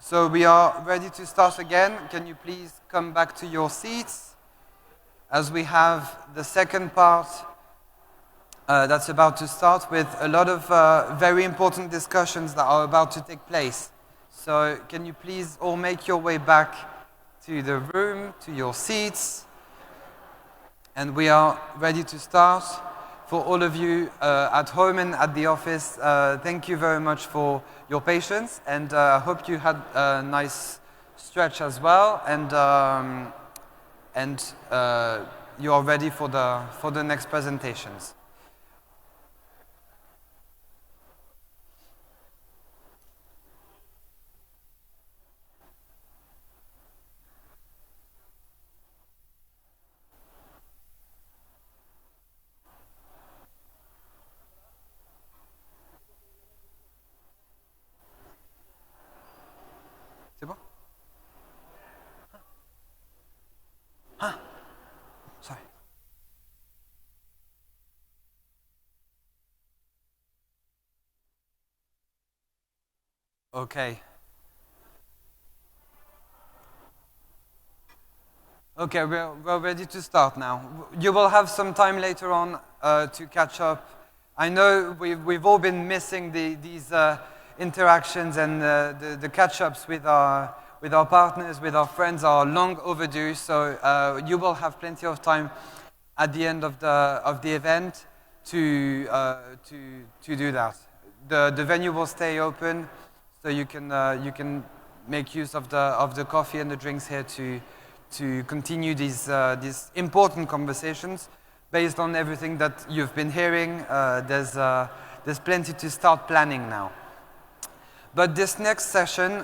So we are ready to start again. Can you please come back to your seats as we have the second part that's about to start with a lot of very important discussions that are about to take place. So can you please all make your way back to the room, to your seats, and we are ready to start. For all of you at home and at the office, thank you very much for your patience, and I hope you had a nice stretch as well, and you are ready for the next presentations. C'est bon? Ah, sorry. Okay. Okay, we're ready to start now. You will have some time later on to catch up. I know we've all been missing these interactions, and the catch-ups with our partners, with our friends are long overdue. So you will have plenty of time at the end of the event to do that. The venue will stay open, so you can make use of the coffee and the drinks here to continue these important conversations based on everything that you've been hearing. There's plenty to start planning now. But this next session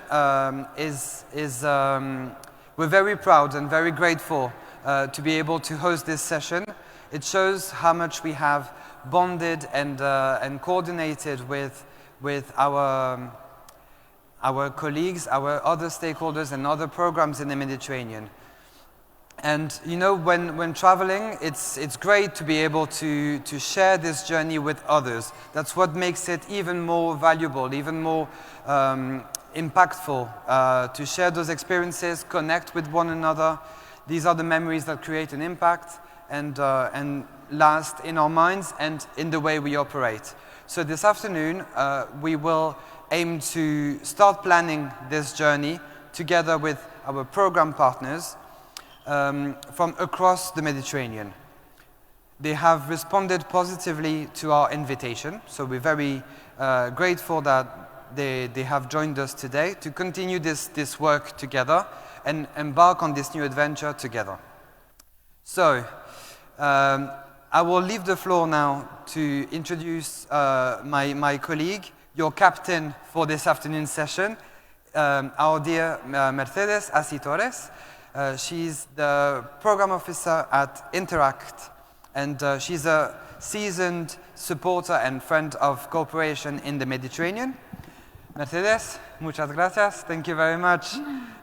we're very proud and very grateful to be able to host this session. It shows how much we have bonded and coordinated with our colleagues, our other stakeholders, and other programs in the Mediterranean. And you know, when traveling, it's great to be able to share this journey with others. That's what makes it even more valuable, even more impactful, to share those experiences, connect with one another. These are the memories that create an impact and last in our minds and in the way we operate. So this afternoon, we will aim to start planning this journey together with our program partners from across the Mediterranean. They have responded positively to our invitation, so we're very grateful that they have joined us today to continue this work together and embark on this new adventure together. So I will leave the floor now to introduce my colleague, your captain for this afternoon session, our dear Mercedes Acitores. She's the program officer at Interreg, and she's a seasoned supporter and friend of cooperation in the Mediterranean. Mercedes, muchas gracias. Thank you very much.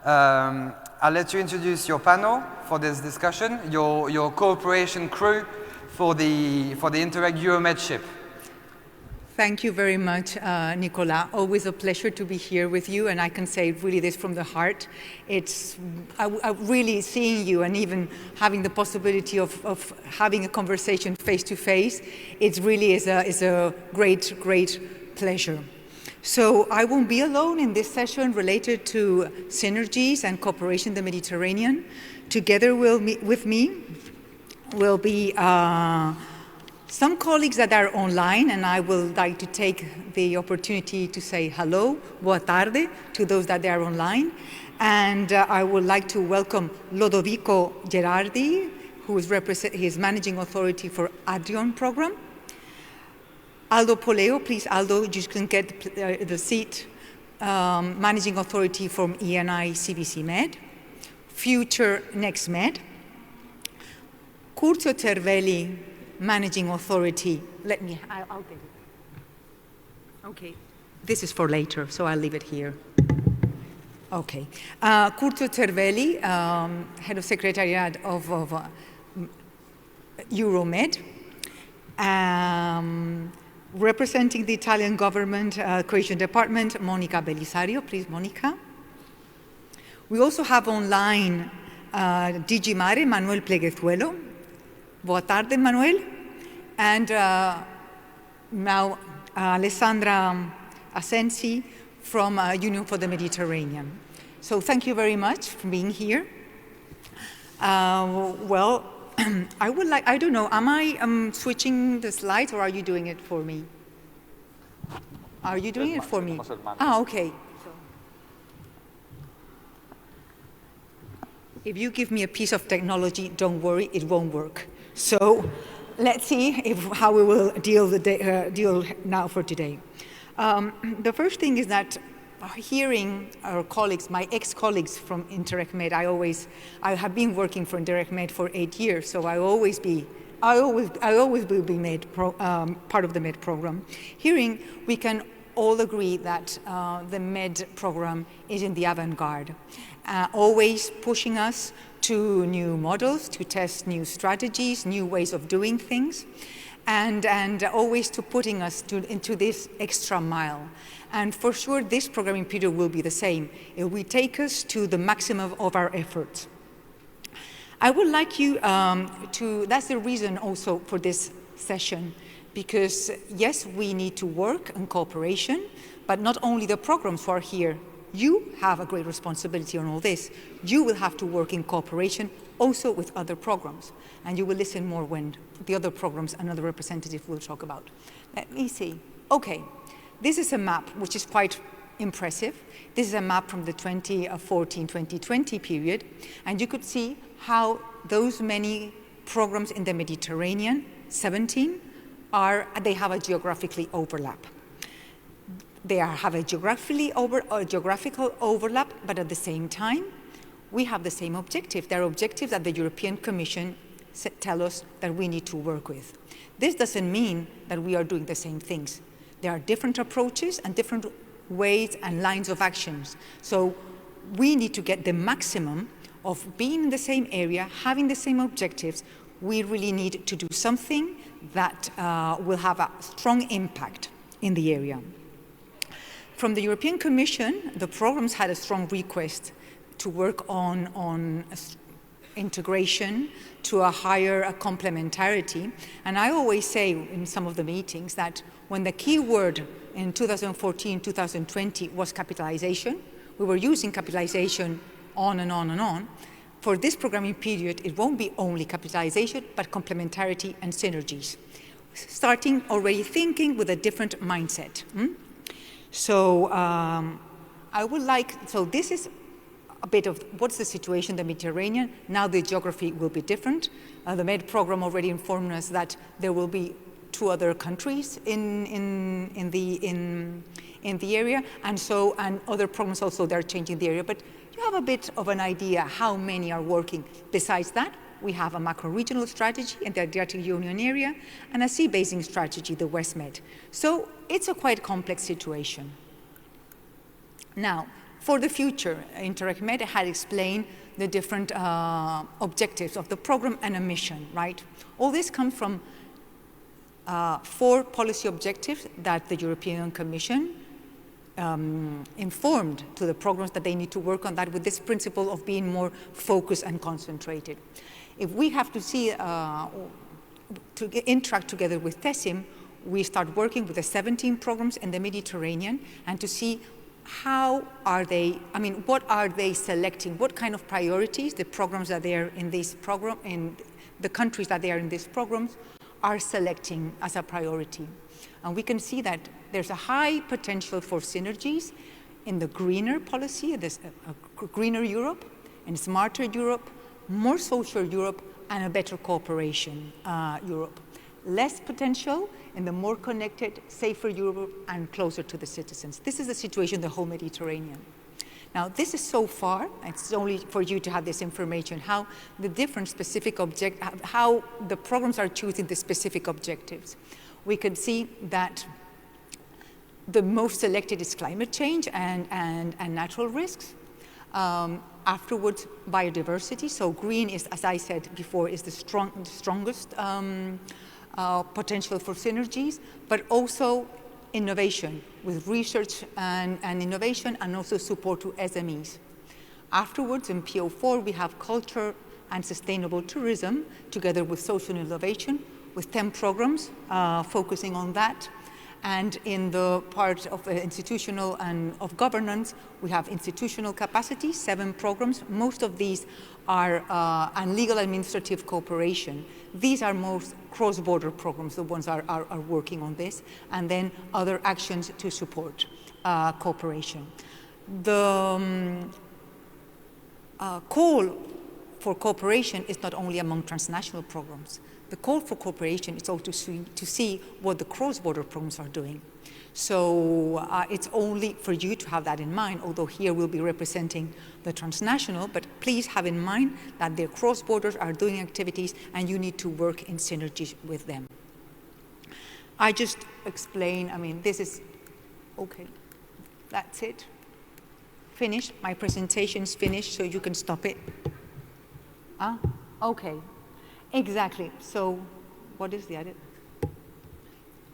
I'll let you introduce your panel for this discussion, your cooperation crew for the Interreg Euromed ship. Thank you very much, Nicolas. Always a pleasure to be here with you, and I can say really this from the heart. It's really seeing you and even having the possibility of having a conversation face to face. It really is a great pleasure. So I won't be alone in this session related to synergies and cooperation in the Mediterranean. Together with me will be some colleagues that are online, and I will like to take the opportunity to say hello, boa tarde, to those that are online. And I would like to welcome Lodovico Gherardi, who is managing authority for ADRION program. Aldo Puleo, please, Aldo, you can get the seat, managing authority from ENI CBC Med. Future Next Med. Curzio Cervelli, managing authority. I'll take it. Okay, this is for later, so I'll leave it here. Okay. Curzio Cervelli, head of Secretariat of Euromed. Representing the Italian government Cohesion department, Monica Bellisario. Please, Monica. We also have online DG MARE, Manuel Pleguezuelo. Boa tarde, Manuel. And now Alessandra Sensi from Union for the Mediterranean. So thank you very much for being here. Well, I would like, I don't know, am I switching the slides or are you doing it for me? Are you doing it for me? Ah, okay. If you give me a piece of technology, don't worry, it won't work. So let's see how we will deal now for today. The first thing is that hearing our colleagues, my ex-colleagues from Interreg Med, I have been working for Interreg Med for 8 years, so I always will be part of the Med program. Hearing, we can all agree that the Med program is in the avant-garde, always pushing us to new models, to test new strategies, new ways of doing things, and always to putting us into this extra mile. And for sure, this programming period will be the same. It will take us to the maximum of our efforts. I would like you that's the reason also for this session, because yes, we need to work in cooperation, but not only the programs who are here. You have a great responsibility on all this. You will have to work in cooperation also with other programs. And you will listen more when the other programs another representative will talk about. Let me see. Okay, this is a map which is quite impressive. This is a map from the 2014-2020 period. And you could see how those many programs in the Mediterranean, 17, they have a geographically overlap. They have a geographical overlap, but at the same time, we have the same objective. There are objectives that the European Commission tell us that we need to work with. This doesn't mean that we are doing the same things. There are different approaches and different ways and lines of actions. So we need to get the maximum of being in the same area, having the same objectives. We really need to do something that will have a strong impact in the area. From the European Commission, the programs had a strong request to work on integration to a higher complementarity. And I always say in some of the meetings that when the key word in 2014-2020 was capitalization, we were using capitalization on and on and on. For this programming period, it won't be only capitalization, but complementarity and synergies. Starting already thinking with a different mindset. So so this is a bit of what's the situation in the Mediterranean. Now the geography will be different. The Med program already informed us that there will be 2 other countries in the area, and other programs also they're changing the area. But you have a bit of an idea how many are working. Besides that, we have a macro-regional strategy in the Adriatic Union area and a sea-basing strategy, the West Med. So it's a quite complex situation. Now, for the future, Interreg Med had explained the different objectives of the program and a mission, right? All this comes from 4 policy objectives that the European Commission informed to the programs that they need to work on that with this principle of being more focused and concentrated. If we have to see, to interact together with TESIM, we start working with the 17 programs in the Mediterranean and to see how are they, what are they selecting? What kind of priorities the programs that they are in this program, in the countries that they are in these programs, are selecting as a priority. And we can see that there's a high potential for synergies in the greener policy, greener Europe, and smarter Europe, more social Europe, and a better cooperation Europe. Less potential in the more connected, safer Europe and closer to the citizens. This is the situation in the whole Mediterranean. Now, this is so far, it's only for you to have this information, how the different specific how the programs are choosing the specific objectives. We could see that the most selected is climate change and natural risks. Afterwards, biodiversity. So green is, as I said before, is the strongest potential for synergies, but also innovation with research and innovation, and also support to SMEs. Afterwards, in PO4, we have culture and sustainable tourism, together with social innovation, with 10 programs focusing on that. And in the part of institutional and of governance, we have institutional capacity, 7 programs. Most of these are and legal administrative cooperation. These are most cross-border programs, the ones are working on this, and then other actions to support cooperation. The call for cooperation is not only among transnational programs. The call for cooperation is also to see what the cross-border programs are doing. So it's only for you to have that in mind, although here we'll be representing the transnational, but please have in mind that their cross-borders are doing activities and you need to work in synergies with them. I just explain, I mean, this is, okay, that's it. Finished, my presentation's finished, so you can stop it. Okay. Exactly. So, what is the edit?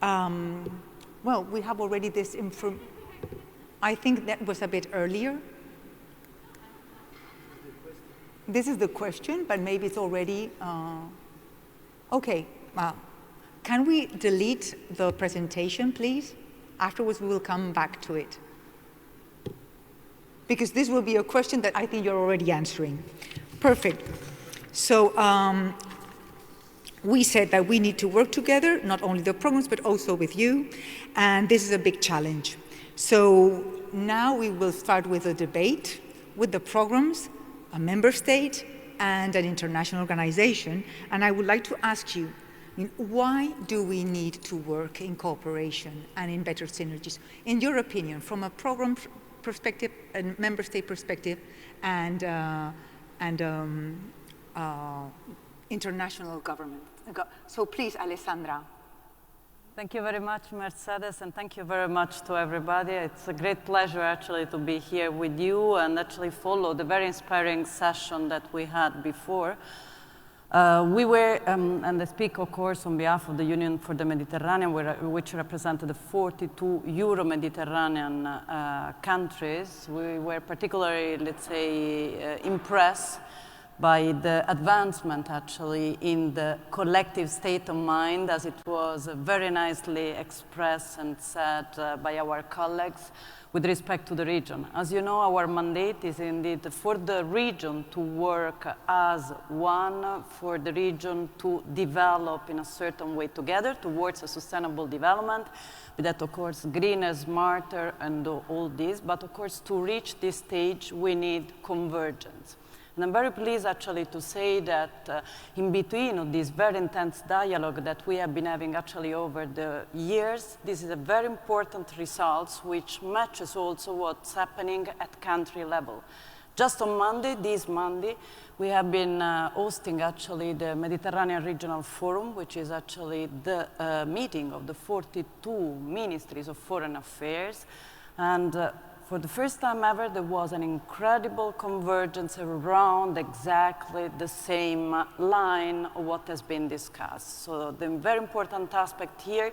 Well, we have already this info. I think that was a bit earlier. This is the question, but maybe it's already. Okay. Can we delete the presentation, please? Afterwards, we will come back to it. Because this will be a question that I think you're already answering. Perfect. So, we said that we need to work together, not only the programs, but also with you, and this is a big challenge. So now we will start with a debate with the programs, a member state, and an international organization, and I would like to ask you, why do we need to work in cooperation and in better synergies? In your opinion, from a program perspective, a member state perspective, and international government. So please, Alessandra. Thank you very much, Mercedes, and thank you very much to everybody. It's a great pleasure actually to be here with you and actually follow the very inspiring session that we had before. We were, and I speak of course on behalf of the Union for the Mediterranean, which represented the 42 Euro-Mediterranean countries. We were particularly, let's say, impressed by the advancement actually in the collective state of mind, as it was very nicely expressed and said by our colleagues with respect to the region. As you know, our mandate is indeed for the region to work as one, for the region to develop in a certain way together towards a sustainable development, with that of course greener, smarter and all this, but of course to reach this stage we need convergence. And I'm very pleased actually to say that in between of this very intense dialogue that we have been having actually over the years, this is a very important result which matches also what's happening at country level. Just on Monday, this Monday, we have been hosting actually the Mediterranean Regional Forum, which is actually the meeting of the 42 ministries of foreign affairs. And for the first time ever, there was an incredible convergence around exactly the same line of what has been discussed. So the very important aspect here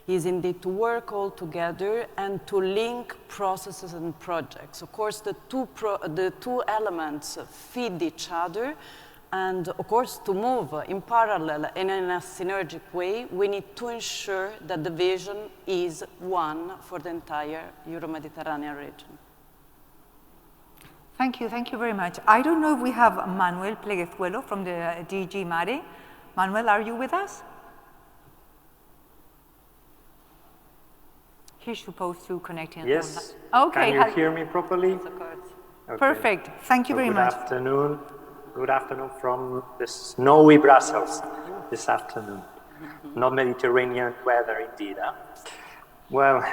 is indeed to work all together and to link processes and projects. Of course, the two elements feed each other, and of course, to move in parallel and in a synergic way, we need to ensure that the vision is one for the entire Euro-Mediterranean region. Thank you very much. I don't know if we have Manuel Pleguezuelo from the DG MARE. Manuel, are you with us? He's supposed to connect in. Yes. Okay. Can you hear me properly? Yes, of course. Okay. Perfect. Thank you very much. Good afternoon. Good afternoon from the snowy Brussels this afternoon. Not Mediterranean weather indeed. Huh? Well,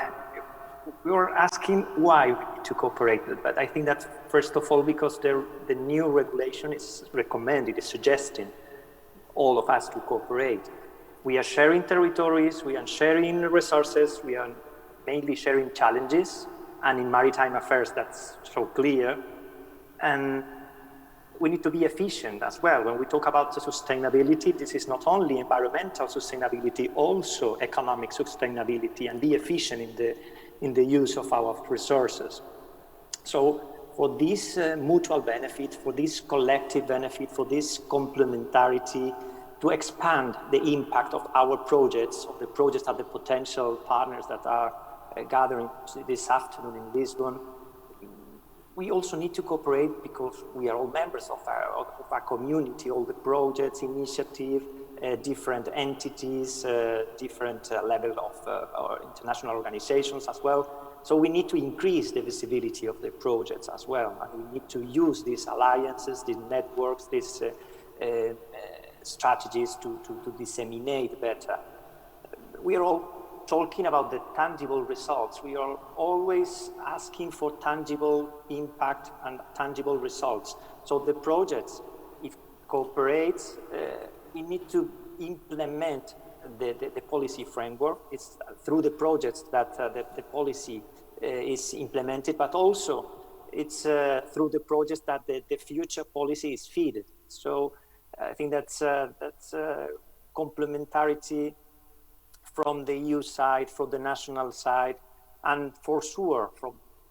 we were asking why we need to cooperate, but I think that's first of all because the new regulation is recommended, is suggesting all of us to cooperate. We are sharing territories, we are sharing resources, we are mainly sharing challenges, and in maritime affairs that's so clear. And we need to be efficient as well. When we talk about the sustainability, this is not only environmental sustainability, also economic sustainability, and be efficient in the use of our resources. So for this mutual benefit, for this collective benefit, for this complementarity, to expand the impact of our projects, of the projects and the potential partners that are gathering this afternoon in Lisbon. We also need to cooperate because we are all members of our community, all the projects, initiatives, different entities, different level of our international organizations as well. So we need to increase the visibility of the projects as well. And we need to use these alliances, these networks, these strategies to disseminate better. We are all talking about the tangible results. We are always asking for tangible impact and tangible results. So the projects, if cooperates, we need to implement the policy framework. It's through the projects that the policy is implemented, but also it's through the projects that the future policy is feeded. So I think that's complementarity from the EU side, from the national side, and for sure,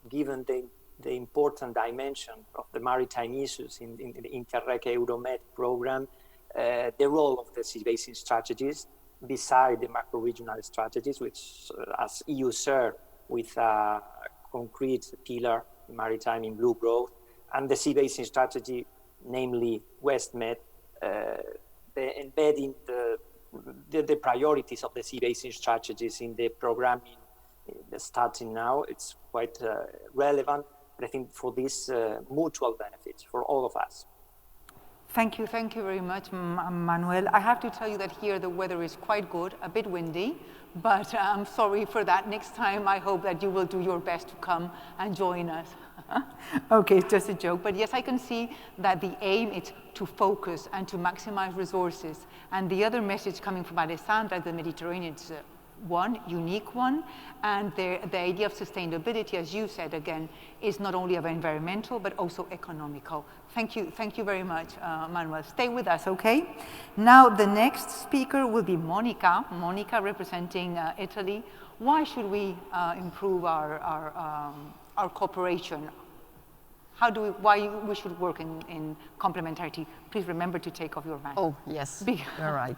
given the important dimension of the maritime issues in the Interreg Euromed program, the role of the sea basin strategies, beside the macro-regional strategies, which as EU share with a concrete pillar in maritime in blue growth, and the sea basin strategy, namely WestMed, embedding the priorities of the sea basin strategies in the programming starting now. It's quite relevant, but I think for this mutual benefits for all of us. Thank you very much, Manuel. I have to tell you that here the weather is quite good, a bit windy, but I'm sorry for that. Next time I hope that you will do your best to come and join us. Okay, it's just a joke, but yes, I can see that the aim is to focus and to maximize resources. And the other message coming from Alessandra, the Mediterranean is one, unique one, and the idea of sustainability, as you said again, is not only of environmental, but also economical. Thank you very much, Manuel. Stay with us, okay? Now, the next speaker will be Monica. Monica representing Italy. Why should we improve our cooperation? Why we should work in complementarity? Please remember to take off your mask. Oh, yes, you're right.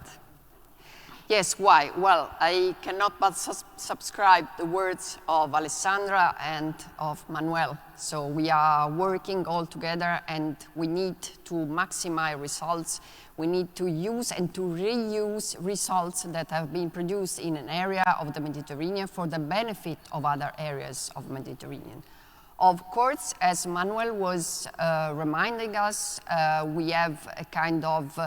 Yes, why? Well, I cannot but subscribe the words of Alessandra and of Manuel. So we are working all together and we need to maximize results. We need to use and to reuse results that have been produced in an area of the Mediterranean for the benefit of other areas of Mediterranean. Of course, as Manuel was reminding us, we have a kind of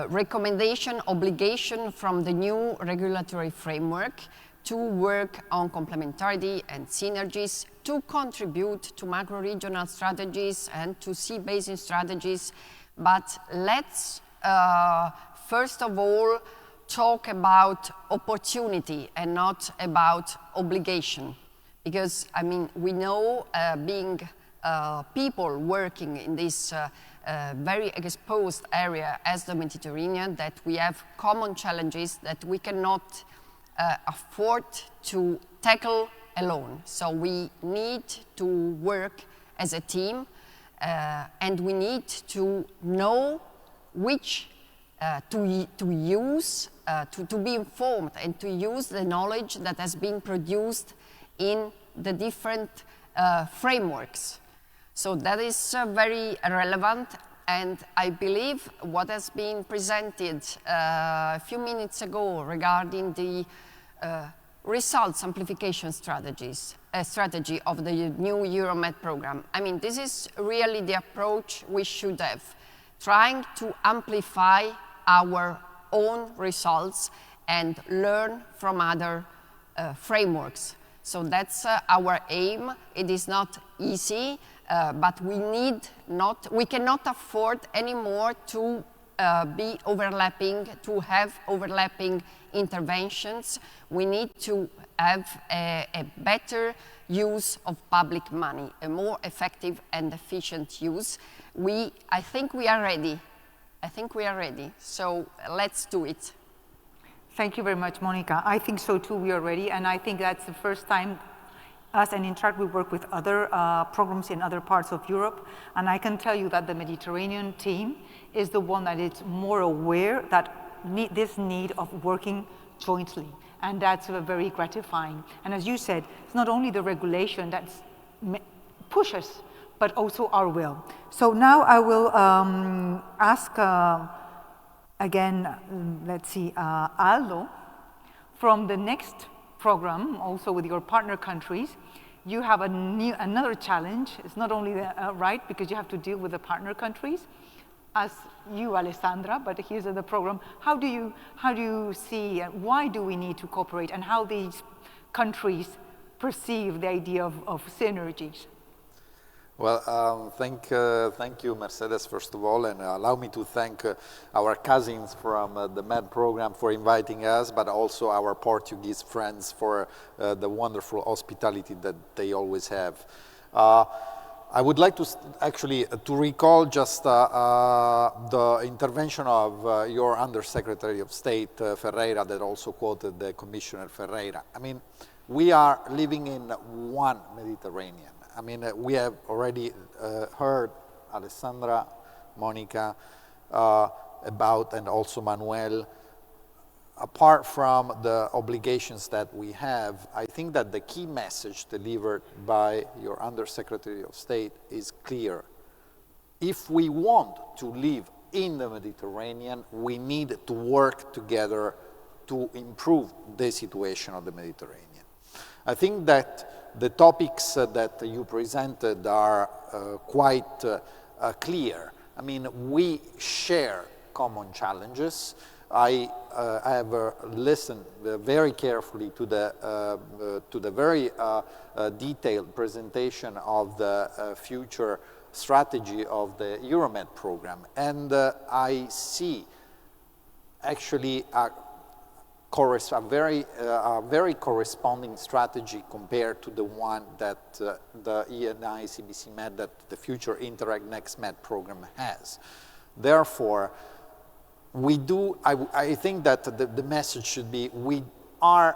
recommendation, obligation from the new regulatory framework to work on complementarity and synergies to contribute to macro-regional strategies and to sea basin strategies. But let's first of all talk about opportunity and not about obligation. Because, I mean, we know being people working in this very exposed area as the Mediterranean, that we have common challenges that we cannot afford to tackle alone. So we need to work as a team and we need to know which to use, to be informed and to use the knowledge that has been produced in the different frameworks. So that is very relevant, and I believe what has been presented a few minutes ago regarding the results amplification strategy of the new Euromed program. I mean, this is really the approach we should have, trying to amplify our own results and learn from other frameworks. So that's our aim. It is not easy, but we cannot afford anymore to be overlapping, to have overlapping interventions. We need to have a better use of public money, a more effective and efficient use. I think we are ready. So let's do it. Thank you very much, Monica. I think so too, we are ready, and I think that's the first time us and Interreg, we work with other programs in other parts of Europe, and I can tell you that the Mediterranean team is the one that is more aware that this need of working jointly, and that's very gratifying. And as you said, it's not only the regulation that pushes, but also our will. So now I will ask again, let's see, Aldo, from the next program, also with your partner countries, you have another challenge. It's not only right, because you have to deal with the partner countries, as you, Alessandra, but here's the program. How do you see, why do we need to cooperate, and how these countries perceive the idea of synergies? Well, thank you, Mercedes, first of all, and allow me to thank our cousins from the MED program for inviting us, but also our Portuguese friends for the wonderful hospitality that they always have. I would like to actually to recall just the intervention of your Undersecretary of State, Ferreira, that also quoted the Commissioner Ferreira. I mean, we are living in one Mediterranean. I mean, we have already heard Alessandra, Monica, about, and also Manuel. Apart from the obligations that we have, I think that the key message delivered by your Undersecretary of State is clear. If we want to live in the Mediterranean, we need to work together to improve the situation of the Mediterranean. I think that the topics that you presented are quite clear. I mean, we share common challenges. I have listened very carefully to the very detailed presentation of the future strategy of the Euromed program, and I see actually a very corresponding strategy compared to the one that the ENI CBC Med, that the future Interreg Next Med program has. Therefore, I think that the message should be, we are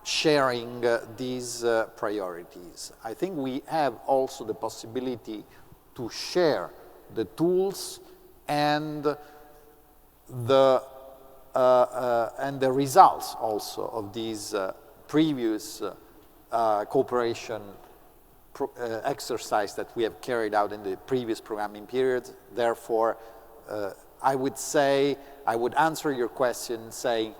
sharing these priorities. I think we have also the possibility to share the tools and the results also of these previous cooperation exercise that we have carried out in the previous programming periods. Therefore, I would answer your question saying,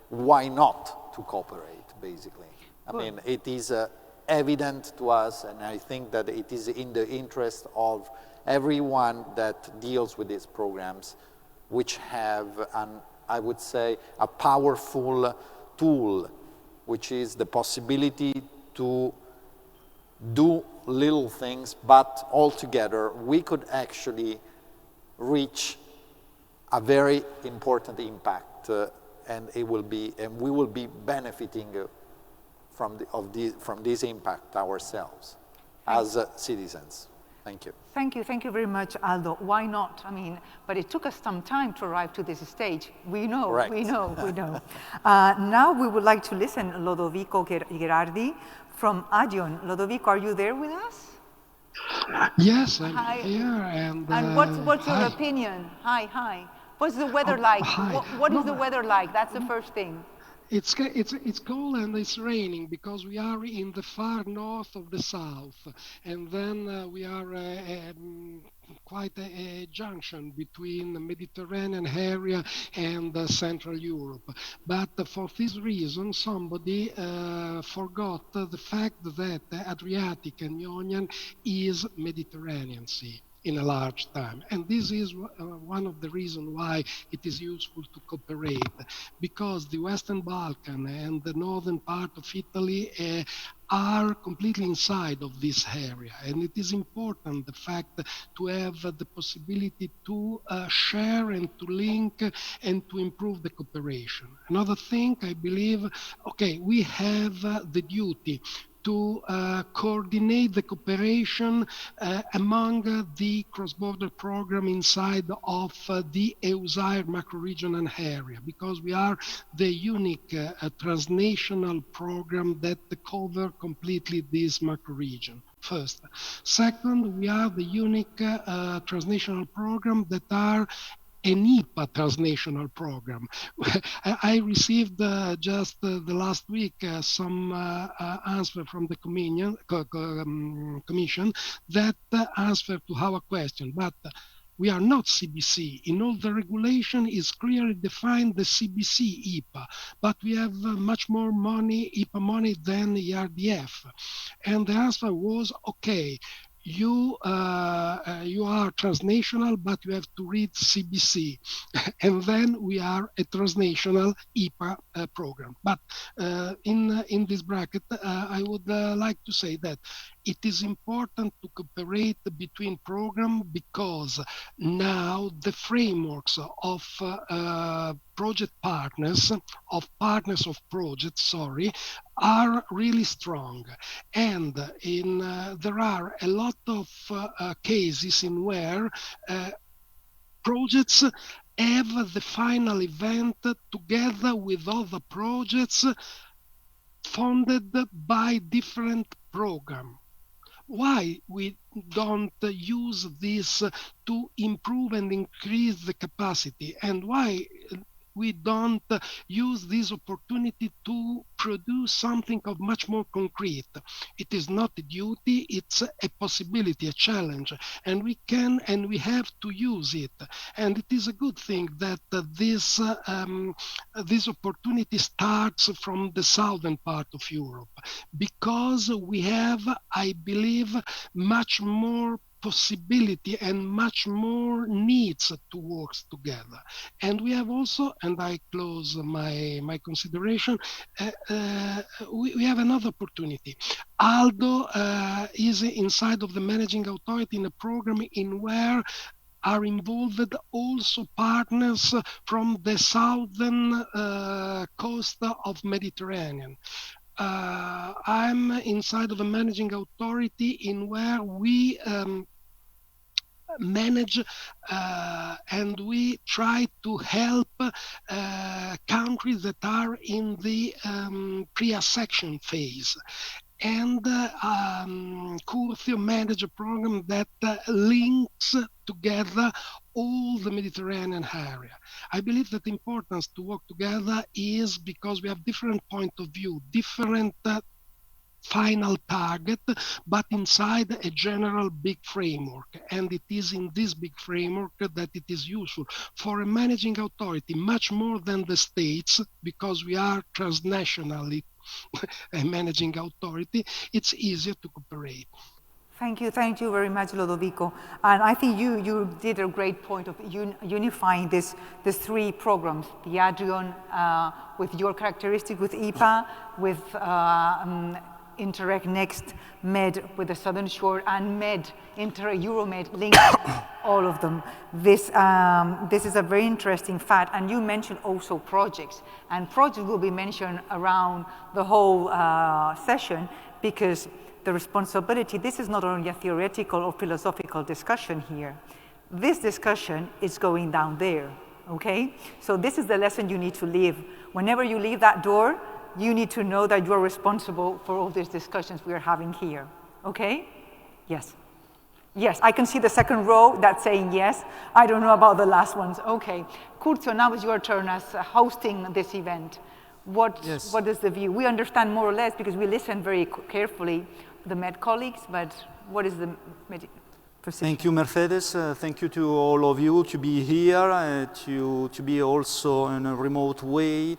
why not to cooperate, basically? I mean, it is evident to us, and I think that it is in the interest of everyone that deals with these programs, which have I would say, a powerful tool, which is the possibility to do little things, but altogether we could actually reach a very important impact, and we will be benefiting from this impact ourselves as citizens. Thank you. Thank you very much, Aldo. Why not? I mean, but it took us some time to arrive to this stage. We know, correct. we know. Now we would like to listen to Lodovico Gherardi from ADRION. Lodovico, are you there with us? Yes, I'm hi. here. And what's your opinion? Hi. What's the weather like? What is the weather like? That's the first thing. It's cold and it's raining because we are in the far north of the south, and then we are quite a junction between the Mediterranean area and Central Europe. But for this reason, somebody forgot the fact that the Adriatic and Ionian is Mediterranean Sea in a large time. And this is one of the reasons why it is useful to cooperate, because the Western Balkan and the northern part of Italy are completely inside of this area. And it is important, the fact to have the possibility to share and to link and to improve the cooperation. Another thing, I believe, okay, we have the duty to coordinate the cooperation among the cross-border program inside of the EUSAIR macro-regional area, because we are the unique transnational program that cover completely this macro-region. First. Second, we are the unique transnational program that are an IPA transnational program. I received just the last week some answer from the Commission that answer to our question, but we are not CBC. In all the regulation is clearly defined the CBC IPA, but we have much more money, IPA money, than ERDF. And the answer was, okay, you are transnational, but you have to read CBC. And then we are a transnational IPA program. But in this bracket, I would like to say that it is important to cooperate between programs because now the frameworks of project partners, of projects, are really strong. And there are a lot of cases in where projects have the final event together with other projects funded by different programs. Why we don't use this to improve and increase the capacity, and why we don't use this opportunity to produce something of much more concrete? It is not a duty, it's a possibility, a challenge, and we can and we have to use it. And it is a good thing that this opportunity starts from the southern part of Europe, because we have, I believe, much more possibility and much more needs to work together. And we have also, and I close my consideration, we have another opportunity. Aldo is inside of the managing authority in a program in where are involved also partners from the southern coast of Mediterranean. I'm inside of a managing authority in where we manage and we try to help countries that are in the pre-accession phase. And Curzio manage a program that links together all the Mediterranean area. I believe that the importance to work together is because we have different point of view, different final target, but inside a general big framework. And it is in this big framework that it is useful for a managing authority, much more than the states, because we are transnationally a managing authority. It's easier to cooperate. Thank you very much, Lodovico. And I think you did a great point of unifying these three programs, the ADRION with your characteristic with IPA, with Interreg Next, MED with the Southern Shore, and MED, Interreg Euromed, linked all of them. This is a very interesting fact, and you mentioned also projects, and projects will be mentioned around the whole session, because the responsibility, this is not only a theoretical or philosophical discussion here. This discussion is going down there, okay? So this is the lesson you need to leave. Whenever you leave that door, you need to know that you're responsible for all these discussions we are having here, okay? Yes. Yes, I can see the second row that's saying yes. I don't know about the last ones. Okay. Curzio, now is your turn as hosting this event. What is the view? We understand more or less because we listen very carefully to the MED colleagues, but what is the position? Thank you, Mercedes. Thank you to all of you to be here, to be also in a remote way.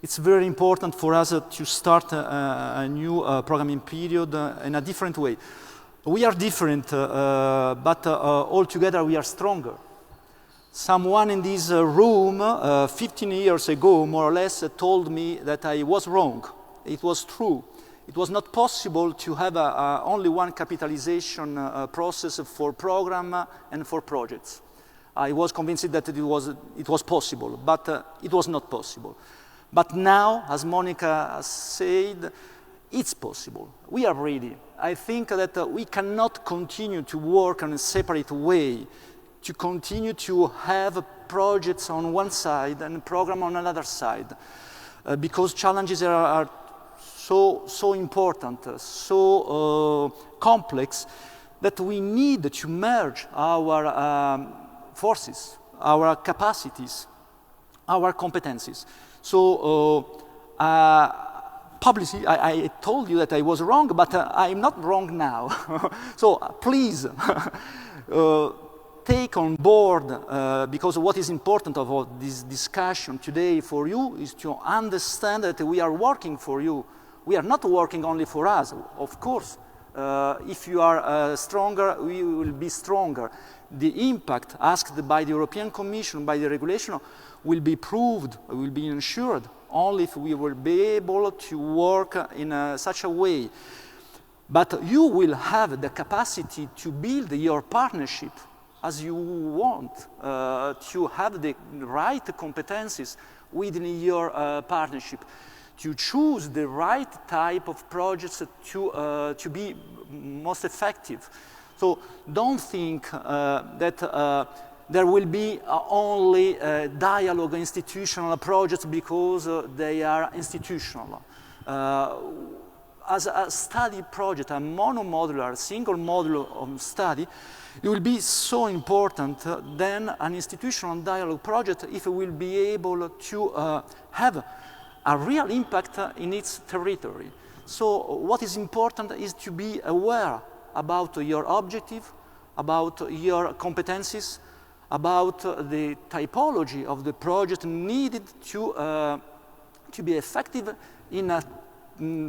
It's very important for us to start a new programming period in a different way. We are different, but all together we are stronger. Someone in this room 15 years ago, more or less, told me that I was wrong. It was true. It was not possible to have only one capitalization process for program and for projects. I was convinced that it was possible, but it was not possible. But now, as Monica has said, It's possible. We are ready. I think that we cannot continue to work in a separate way, to continue to have projects on one side and a program on another side, because challenges are so important, so complex, that we need to merge our forces, our capacities, our competencies. So publicly, I told you that I was wrong, but I'm not wrong now. So please take on board, because what is important about this discussion today for you is to understand that we are working for you. We are not working only for us, of course. If you are stronger, we will be stronger. The impact asked by the European Commission, by the regulation, will be proved, will be ensured only if we will be able to work in such a way. But you will have the capacity to build your partnership as you want, to have the right competencies within your partnership, to choose the right type of projects to be most effective. So don't think that there will be only dialogue institutional projects because they are institutional. As a study project, a monomodular, single module of study, it will be so important than an institutional dialogue project if it will be able to have a real impact in its territory. So what is important is to be aware about your objective, about your competencies, about the typology of the project needed to be effective in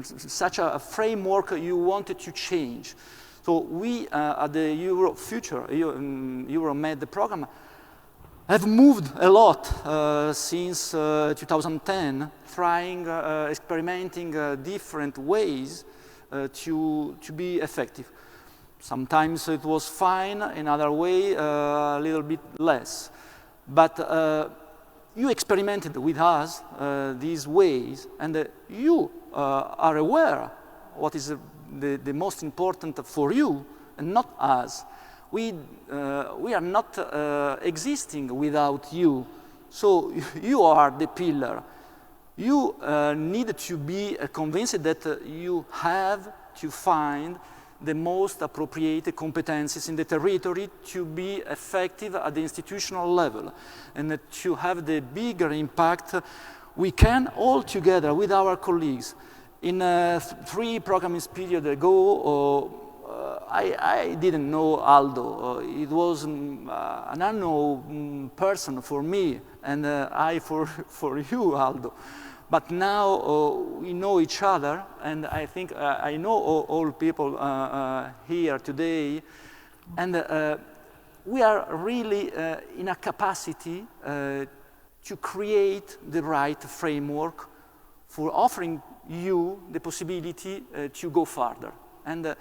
such a framework you wanted to change. So we at the Euromed program have moved a lot since 2010, trying, experimenting different ways to be effective. Sometimes it was fine, another way a little bit less. But you experimented with us these ways, and you are aware what is the most important for you and not us. We are not existing without you. So you are the pillar. You need to be convinced that you have to find the most appropriate competencies in the territory to be effective at the institutional level and to have the bigger impact we can all together with our colleagues. In 3 programming periods ago, I didn't know Aldo. It was an unknown person for me, and I for you, Aldo. But now we know each other, and I think I know all people here today, and we are really in a capacity to create the right framework for offering you the possibility to go further. And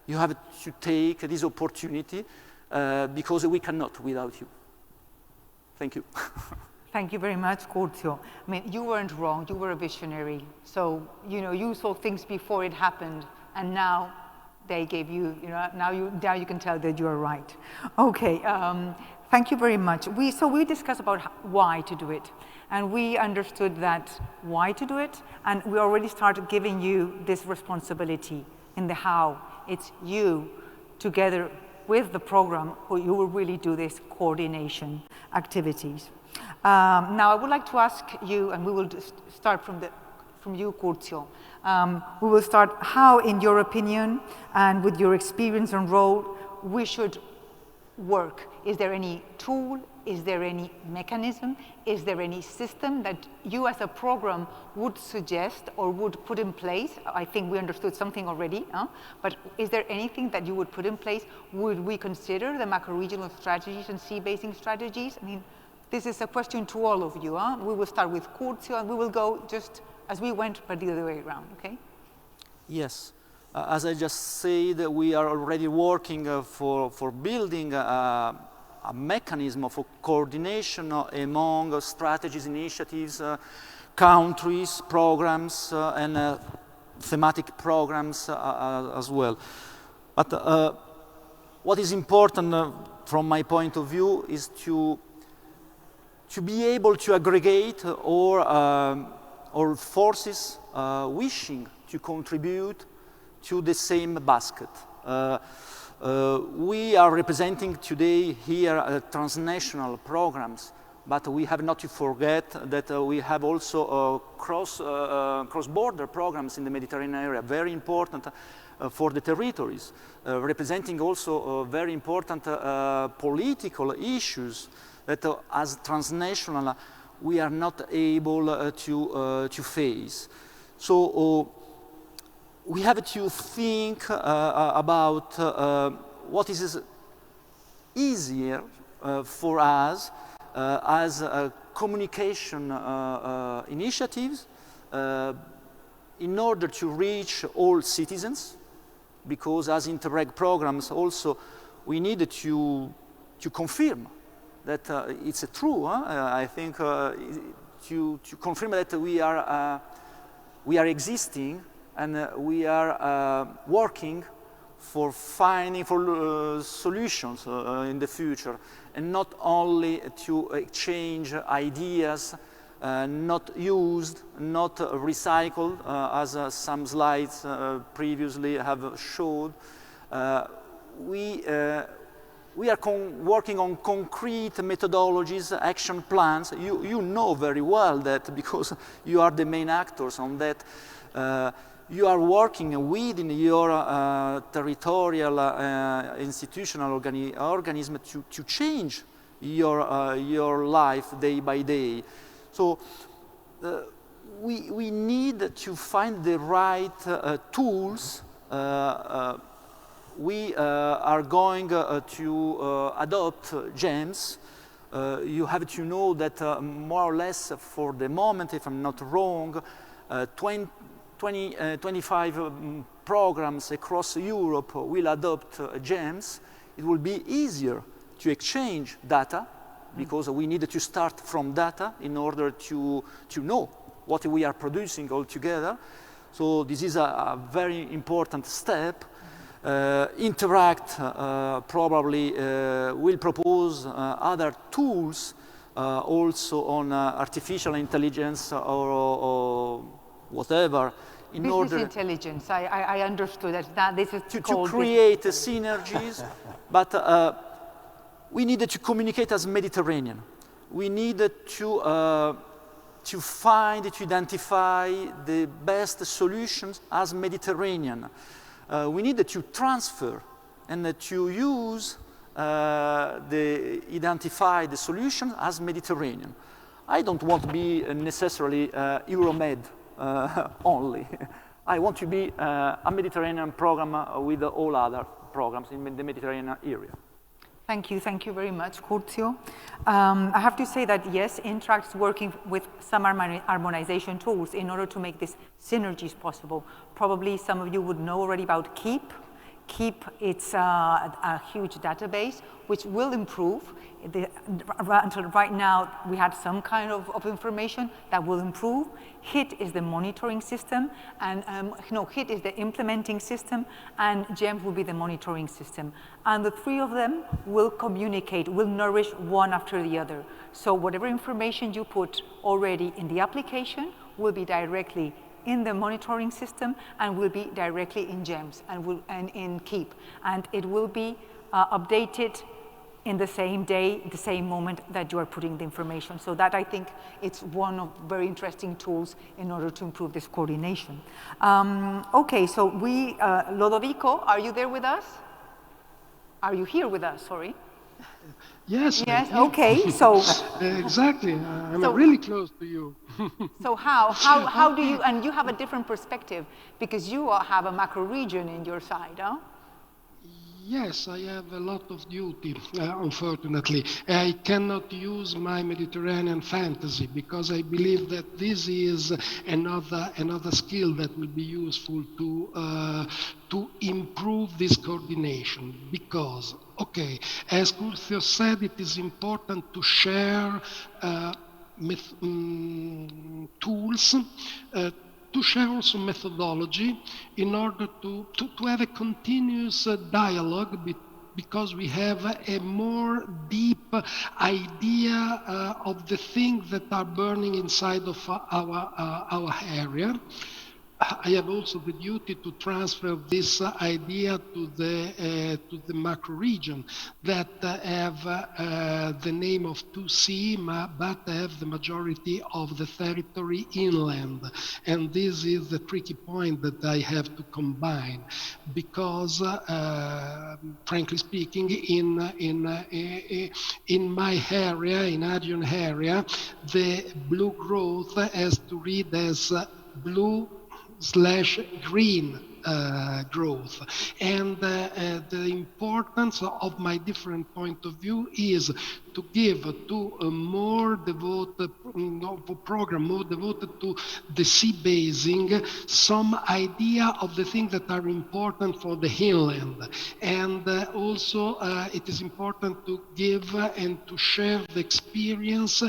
you have to take this opportunity because we cannot without you. Thank you. Thank you very much, Curzio. I mean, you weren't wrong. You were a visionary. So, you know, you saw things before it happened, and now they gave you, now you can tell that you are right. Okay, thank you very much. So we discussed about why to do it, and we understood that why to do it, and we already started giving you this responsibility in the how. It's you, together with the program, who you will really do this coordination activities. Now, I would like to ask you, and we will start from you, Curzio. We will start how, in your opinion, and with your experience and role, we should work. Is there any tool? Is there any mechanism? Is there any system that you as a program would suggest or would put in place? I think we understood something already, but is there anything that you would put in place? Would we consider the macro-regional strategies and sea-basing strategies? I mean, this is a question to all of you. We will start with Curzio, and we will go just as we went, but the other way around, okay? Yes. As I just said, we are already working for building a mechanism of coordination among strategies, initiatives, countries, programs, and thematic programs as well. But what is important from my point of view is to be able to aggregate all forces wishing to contribute to the same basket. We are representing today here transnational programs, but we have not to forget that we have also cross-border programs in the Mediterranean area, very important for the territories, representing also very important political issues that as transnational we are not able to face. So we have to think about what is easier for us as communication initiatives in order to reach all citizens, because as Interreg programs also we need to confirm that it's true. I think to confirm that we are existing and we are working for finding solutions in the future, and not only to exchange ideas not used, not recycled, as some slides previously have showed. We are working on concrete methodologies, action plans. You know very well that because you are the main actors on that. You are working within your territorial institutional organism to change your life day by day. So we need to find the right tools. We are going to adopt GEMS. You have to know that more or less for the moment, if I'm not wrong, 25 programs across Europe will adopt GEMS. It will be easier to exchange data because we need to start from data in order to know what we are producing all together. So this is a very important step. Interact probably will propose other tools also on artificial intelligence or whatever. Business intelligence, I understood that this is to create synergies, but we needed to communicate as Mediterranean. We needed to find, to identify the best solutions as Mediterranean. We needed to transfer and to use identify the solution as Mediterranean. I don't want to be necessarily Euromed only. I want to be a Mediterranean program with all other programs in the Mediterranean area. Thank you very much, Curzio. I have to say that yes, Interreg's working with some harmonization tools in order to make these synergies possible. Probably some of you would know already about KEEP. KEEP, it's a huge database which will improve. Until right now, we had some kind of information that will improve. HIT is the monitoring system, and HIT is the implementing system, and GEMS will be the monitoring system. And the three of them will communicate, will nourish one after the other. So whatever information you put already in the application will be directly in the monitoring system and will be directly in GEMS and in KEEP. And it will be updated in the same day, the same moment that you are putting the information. So that, I think, it's one of very interesting tools in order to improve this coordination. Okay, so Lodovico, are you there with us? Are you here with us, sorry? Yes. Yes, okay, so. Exactly, I'm really close to you. So how do you, and you have a different perspective because you have a macro region in your side, huh? Yes, I have a lot of duty, unfortunately. I cannot use my Mediterranean fantasy because I believe that this is another skill that will be useful to improve this coordination. Because, okay, as Curzio said, it is important to share tools to share also methodology in order to have a continuous dialogue because we have a more deep idea of the things that are burning inside of our area. I have also the duty to transfer this idea to the macro region that have the name of 2C, but have the majority of the territory inland. And this is the tricky point that I have to combine, because frankly speaking, in my area, in ADRION area, the blue growth has to read as blue/green growth. And the importance of my different point of view is to give to a more devoted program, more devoted to the sea basing, some idea of the things that are important for the inland. And also it is important to give and to share the experience,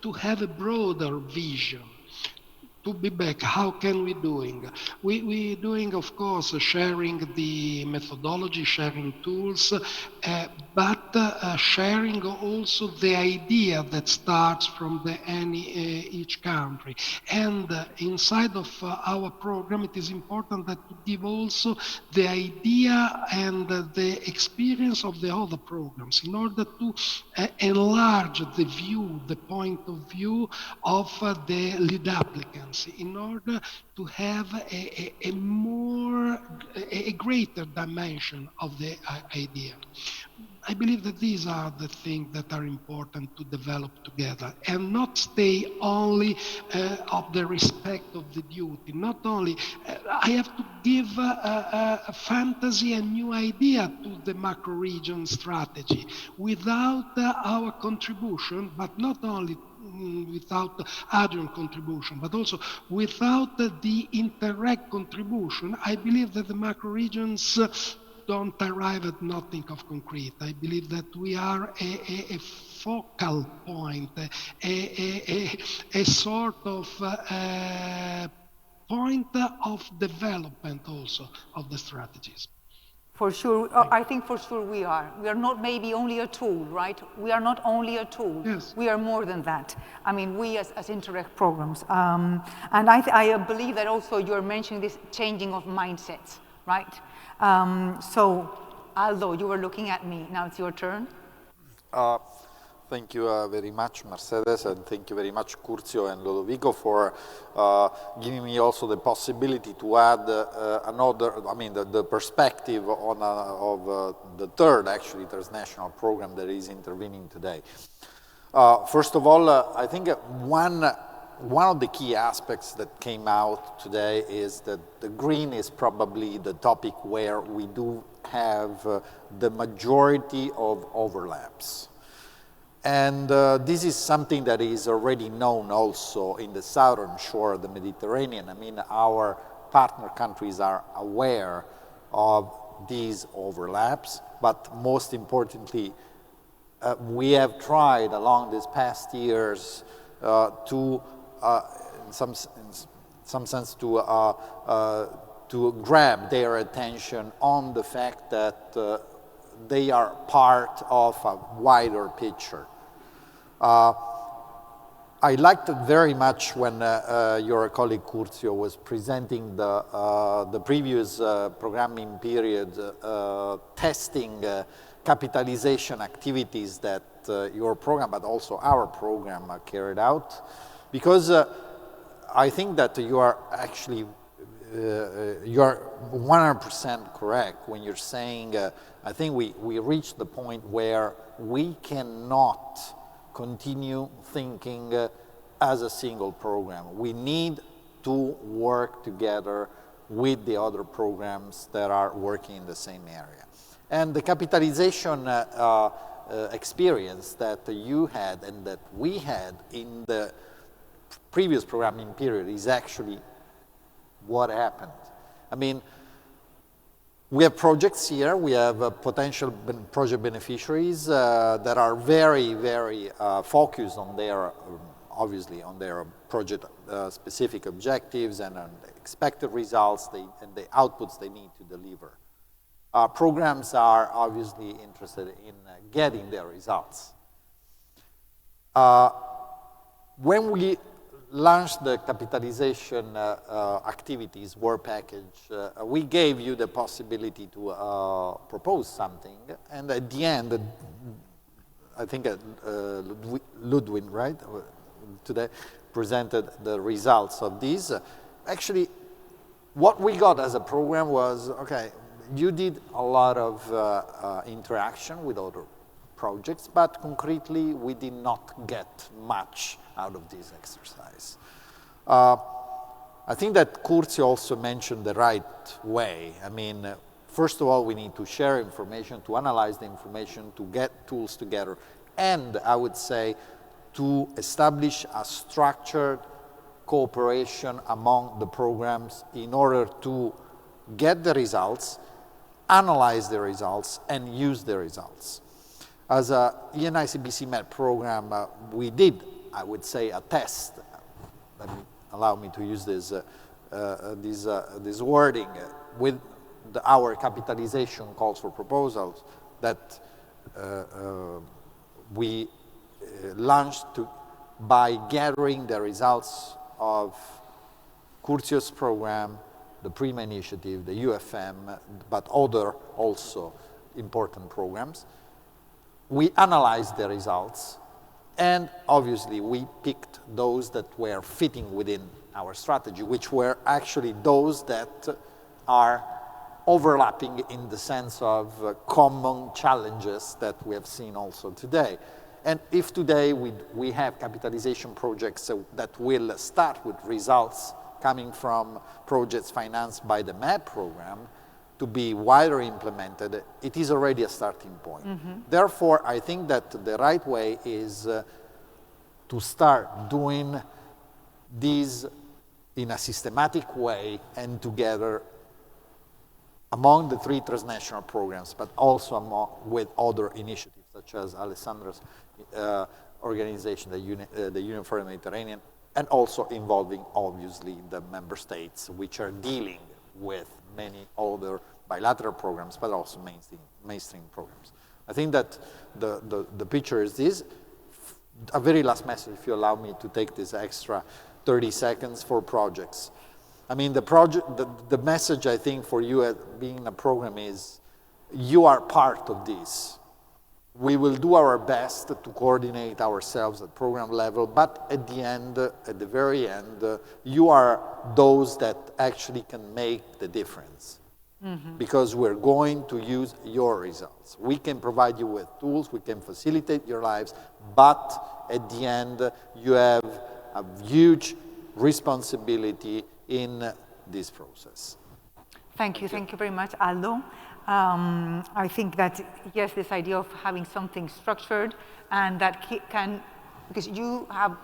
to have a broader vision. To be back, how can we doing? We doing, of course, sharing the methodology, sharing tools, but sharing also the idea that starts from each country. And inside of our program, it is important that to give also the idea and the experience of the other programs in order to enlarge the view, the point of view of the lead applicants, in order to have a greater dimension of the idea. I believe that these are the things that are important to develop together, and not stay only of the respect of the duty. Not only, I have to give a fantasy and new idea to the macro region strategy. Without our contribution, but not only without ADRION contribution, but also without the Interreg contribution, I believe that the macro regions don't arrive at nothing of concrete. I believe that we are a focal point, a sort of point of development also of the strategies. For sure, I think for sure we are. We are not maybe only a tool, right? We are not only a tool. Yes. We are more than that. I mean, we as Interreg programs. And I believe that also you're mentioning this changing of mindsets, right? So, Aldo, you were looking at me. Now it's your turn. Thank you very much, Mercedes, and thank you very much, Curzio and Lodovico, for giving me also the possibility to add the perspective on of the third, actually, transnational program that is intervening today. First of all, I think one of the key aspects that came out today is that the green is probably the topic where we do have the majority of overlaps. And this is something that is already known also in the southern shore of the Mediterranean. I mean, our partner countries are aware of these overlaps, but most importantly, we have tried along these past years to, in some sense, to grab their attention on the fact that they are part of a wider picture. I liked it very much when your colleague Curzio was presenting the previous programming period testing capitalization activities that your program, but also our program, carried out, because I think that you are actually you are 100% correct when you're saying I think we reached the point where we cannot continue thinking as a single program. We need to work together with the other programs that are working in the same area. And the capitalization experience that you had and that we had in the previous programming period is actually what happened. I mean, we have projects here, we have potential project beneficiaries that are very, very focused on their obviously on their project specific objectives and on the expected results and the outputs they need to deliver. Programs are obviously interested in getting their results. When we launched the capitalization activities work package, we gave you the possibility to propose something, and at the end, I think Ludwig, right, today presented the results of these. Actually, what we got as a program was, okay, you did a lot of interaction with other projects, but concretely, we did not get much out of this exercise. I think that Curzio also mentioned the right way. I mean, first of all, we need to share information, to analyze the information, to get tools together, and I would say to establish a structured cooperation among the programs in order to get the results, analyze the results, and use the results. As a ENICBC MED program, we did, I would say, a test. Allow me to use this wording with our capitalization calls for proposals that we launched by gathering the results of Curzio's program, the PRIMA initiative, the UFM, but other also important programs. We analyzed the results, and obviously we picked those that were fitting within our strategy, which were actually those that are overlapping in the sense of common challenges that we have seen also today. And if today we have capitalization projects that will start with results coming from projects financed by the MAD program to be wider implemented, it is already a starting point. Therefore, I think that the right way is to start doing these in a systematic way and together among the 3 transnational programs, but also with other initiatives, such as Alessandra's organization, the Union for the Mediterranean, and also involving, obviously, the member states, which are dealing with many other bilateral programs, but also mainstream programs. I think that the picture is this. A very last message, if you allow me to take this extra 30 seconds for projects. I mean, the message, I think, for you being in a program is you are part of this. We will do our best to coordinate ourselves at program level, but at the end, at the very end, you are those that actually can make the difference. Because we're going to use your results. We can provide you with tools, we can facilitate your lives, but at the end, you have a huge responsibility in this process. Thank you very much, Aldo. I think that, yes, this idea of having something structured and that can, because you have,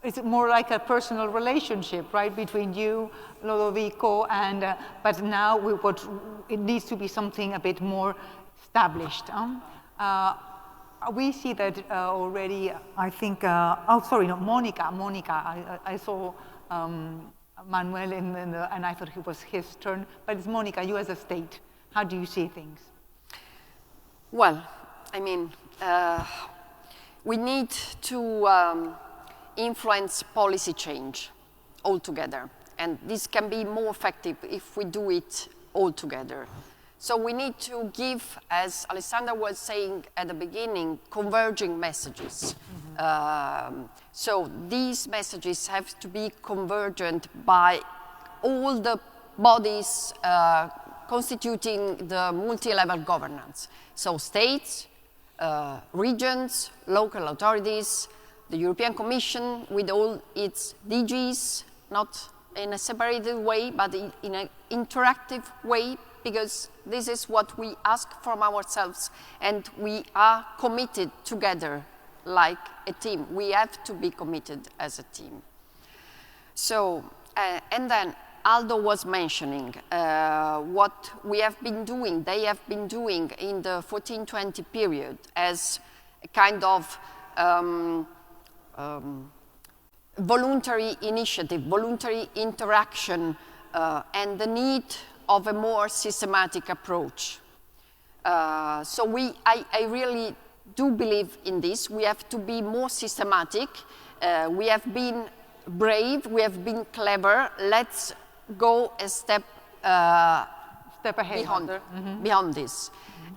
it's more like a personal relationship, right, between you, Lodovico, and, but now it needs to be something a bit more established. We see that already, I think, Monica, I saw Manuel and I thought it was his turn, but it's Monica, you as a state. How do you see things? Well, I mean, we need to influence policy change altogether. And this can be more effective if we do it all together. So we need to give, as Alessandra was saying at the beginning, converging messages. So these messages have to be convergent by all the bodies constituting the multi-level governance. So states, regions, local authorities, the European Commission with all its DGs, not in a separated way, but in an interactive way, because this is what we ask from ourselves, and we are committed together like a team. We have to be committed as a team. So, and then Aldo was mentioning what we have been doing, they have been doing in the 14-20 period as a kind of voluntary initiative, voluntary interaction, and the need of a more systematic approach. So I really do believe in this. We have to be more systematic. We have been brave, we have been clever. Let's go a step ahead beyond this.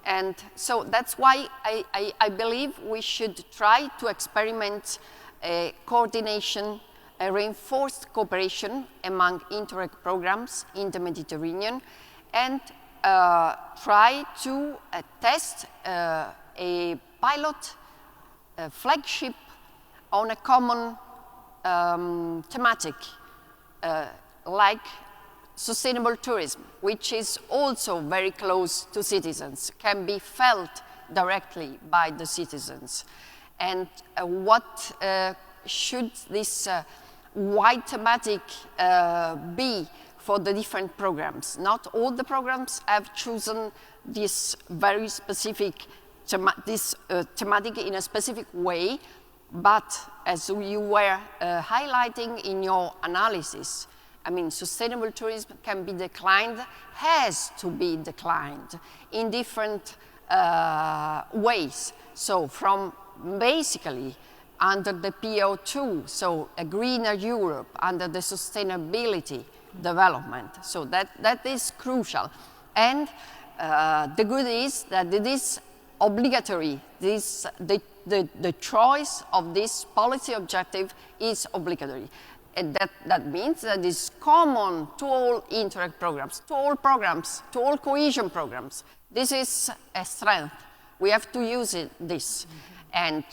And so that's why I believe we should try to experiment a coordination, a reinforced cooperation among Interreg programs in the Mediterranean, and try to test a pilot flagship on a common thematic like sustainable tourism, which is also very close to citizens, can be felt directly by the citizens. And what should this wide thematic be for the different programs? Not all the programs have chosen this very specific thematic in a specific way, but as you were highlighting in your analysis, I mean, sustainable tourism can be declined, has to be declined in different ways. So from basically under the PO2, so a greener Europe, under the sustainability development. So that is crucial. And the good is that it is obligatory. The choice of this policy objective is obligatory. And that means that it's common to all Interreg programs, to all cohesion programs. This is a strength. We have to use this. And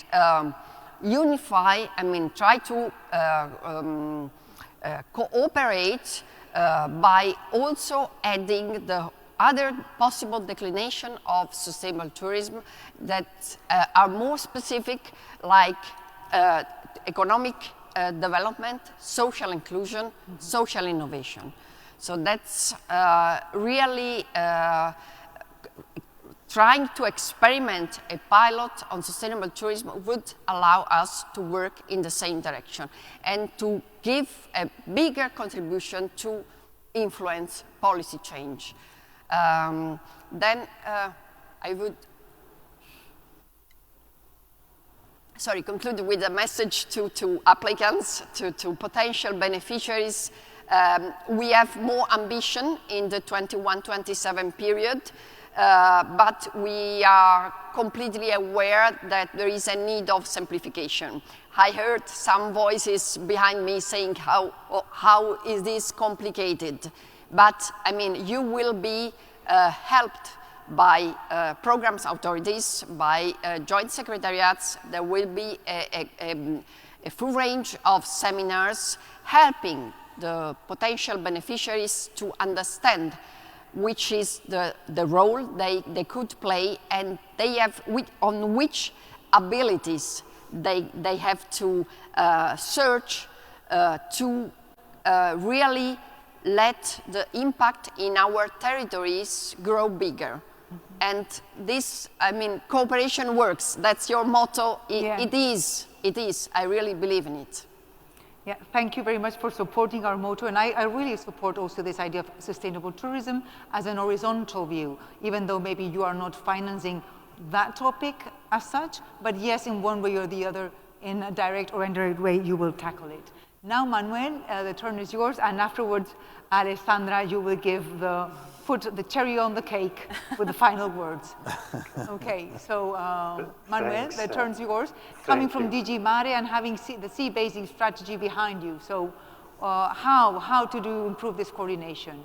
unify, I mean, try to cooperate by also adding the other possible declination of sustainable tourism that are more specific, like economic development, social inclusion, social innovation. So that's really trying to experiment a pilot on sustainable tourism would allow us to work in the same direction and to give a bigger contribution to influence policy change. Then I would conclude with a message to applicants, to potential beneficiaries. We have more ambition in the 21-27 period, but we are completely aware that there is a need of simplification. I heard some voices behind me saying, how is this complicated? But, I mean, you will be helped by programs authorities, by joint secretariats. There will be a full range of seminars helping the potential beneficiaries to understand which is the role they could play, and they have on which abilities they have to search to really let the impact in our territories grow bigger. And this, I mean, cooperation works. That's your motto. It is. I really believe in it. Yeah, thank you very much for supporting our motto. And I really support also this idea of sustainable tourism as an horizontal view, even though maybe you are not financing that topic as such, but yes, in one way or the other, in a direct or indirect way, you will tackle it. Now, Manuel, the turn is yours, and afterwards, Alessandra, you will put the cherry on the cake with the final words. Okay, so Manuel, the turn's yours. Coming from DG MARE and having the sea basing strategy behind you, so how to improve this coordination?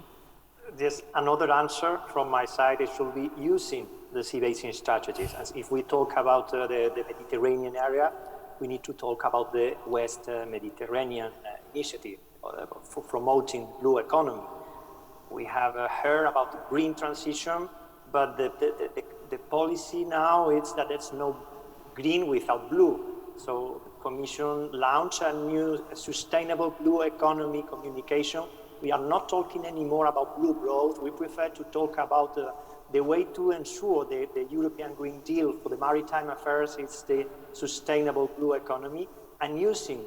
Yes, another answer from my side, it should be using the sea basing strategies. As if we talk about the Mediterranean area, we need to talk about the West Mediterranean initiative for promoting blue economy. We have heard about green transition, but the policy now is that it's no green without blue. So the Commission launched a new sustainable blue economy communication. We are not talking anymore about blue growth. We prefer to talk about the way to ensure the European Green Deal for the maritime affairs is the sustainable blue economy, and using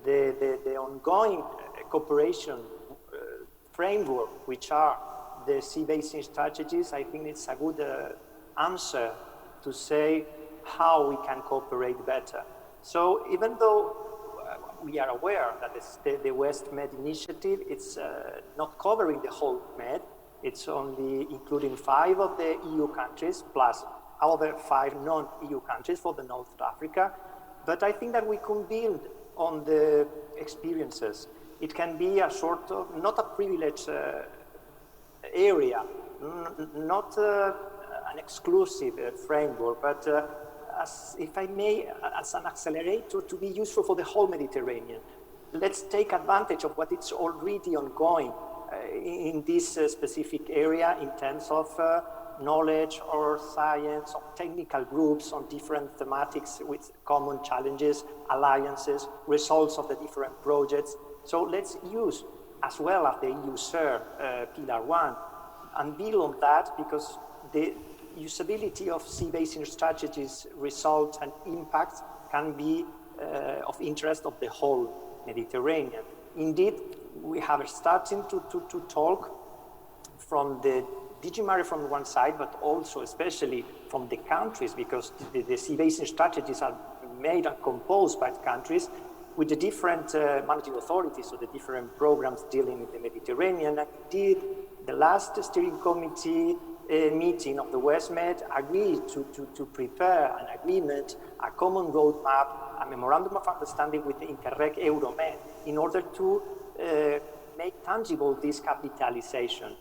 the ongoing cooperation framework, which are the sea basin strategies, I think it's a good answer to say how we can cooperate better. So even though we are aware that the West Med initiative, it's not covering the whole Med, it's only including 5 of the EU countries plus other 5 non-EU countries for the North Africa. But I think that we can build on the experiences. It can be a sort of, not a privileged area, not an exclusive framework, but as, if I may, as an accelerator to be useful for the whole Mediterranean. Let's take advantage of what is already ongoing in this specific area in terms of knowledge or science or technical groups on different thematics with common challenges, alliances, results of the different projects. So let's use, as well as the EU SER Pillar 1, and build on that, because the usability of sea basin strategies, results and impacts can be of interest of the whole Mediterranean. Indeed, we have starting to talk from the DG MARE from one side, but also especially from the countries, because the sea basin strategies are made and composed by the countries with the different managing authorities, so the different programs dealing with the Mediterranean. Indeed, the last steering committee meeting of the West Med agreed to prepare an agreement, a common roadmap, a memorandum of understanding with the Interreg Euromed in order to make tangible this capitalization,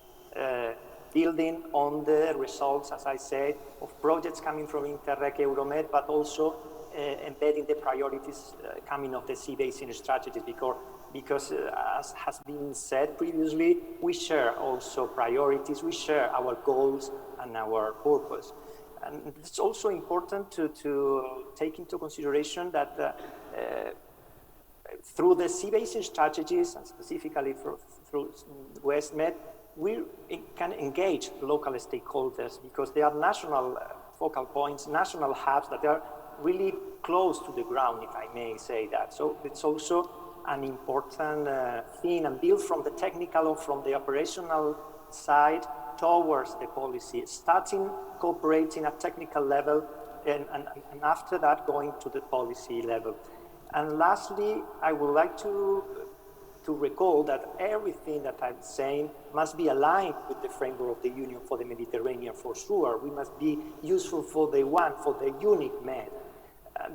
building on the results, as I said, of projects coming from Interreg Euromed, but also embedding the priorities coming of the sea basin strategies, because as has been said previously, we share also priorities, we share our goals and our purpose. And it's also important to take into consideration that through the sea basin strategies, and specifically through West Med, we can engage local stakeholders, because they are national focal points, national hubs that are really close to the ground, if I may say that. So it's also an important thing, and build from the technical or from the operational side towards the policy, starting cooperating at technical level, and after that going to the policy level. And lastly, I would like to recall that everything that I'm saying must be aligned with the framework of the Union for the Mediterranean, for sure. We must be useful for the unique Med.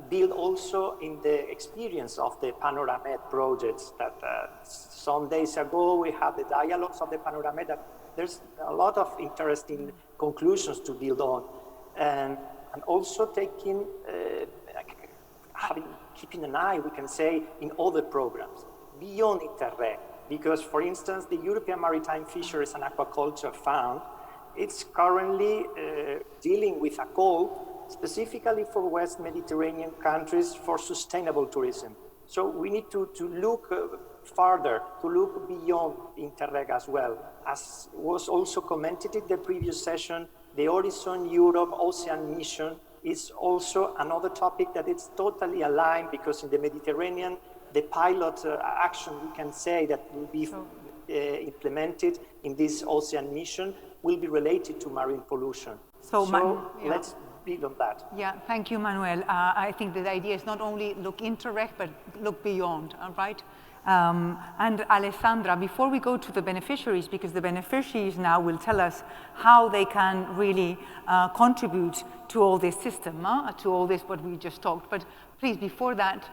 Build also in the experience of the Panoramed projects that some days ago we had the dialogues of the Panoramed. That there's a lot of interesting conclusions to build on, and also taking, keeping an eye, we can say, in other programs beyond Interreg, because, for instance, the European Maritime Fisheries and Aquaculture Fund, it's currently dealing with a call specifically for West Mediterranean countries for sustainable tourism. So we need to look further, to look beyond Interreg as well. As was also commented in the previous session, the Horizon Europe Ocean Mission is also another topic that is totally aligned, because in the Mediterranean, the pilot action, we can say, that will be implemented in this ocean mission will be related to marine pollution. So let's build on that. Yeah, thank you, Manuel. I think that the idea is not only look Interreg, but look beyond, all right? And Alessandra, before we go to the beneficiaries, because the beneficiaries now will tell us how they can really contribute to all this system, to all this what we just talked. But please, before that,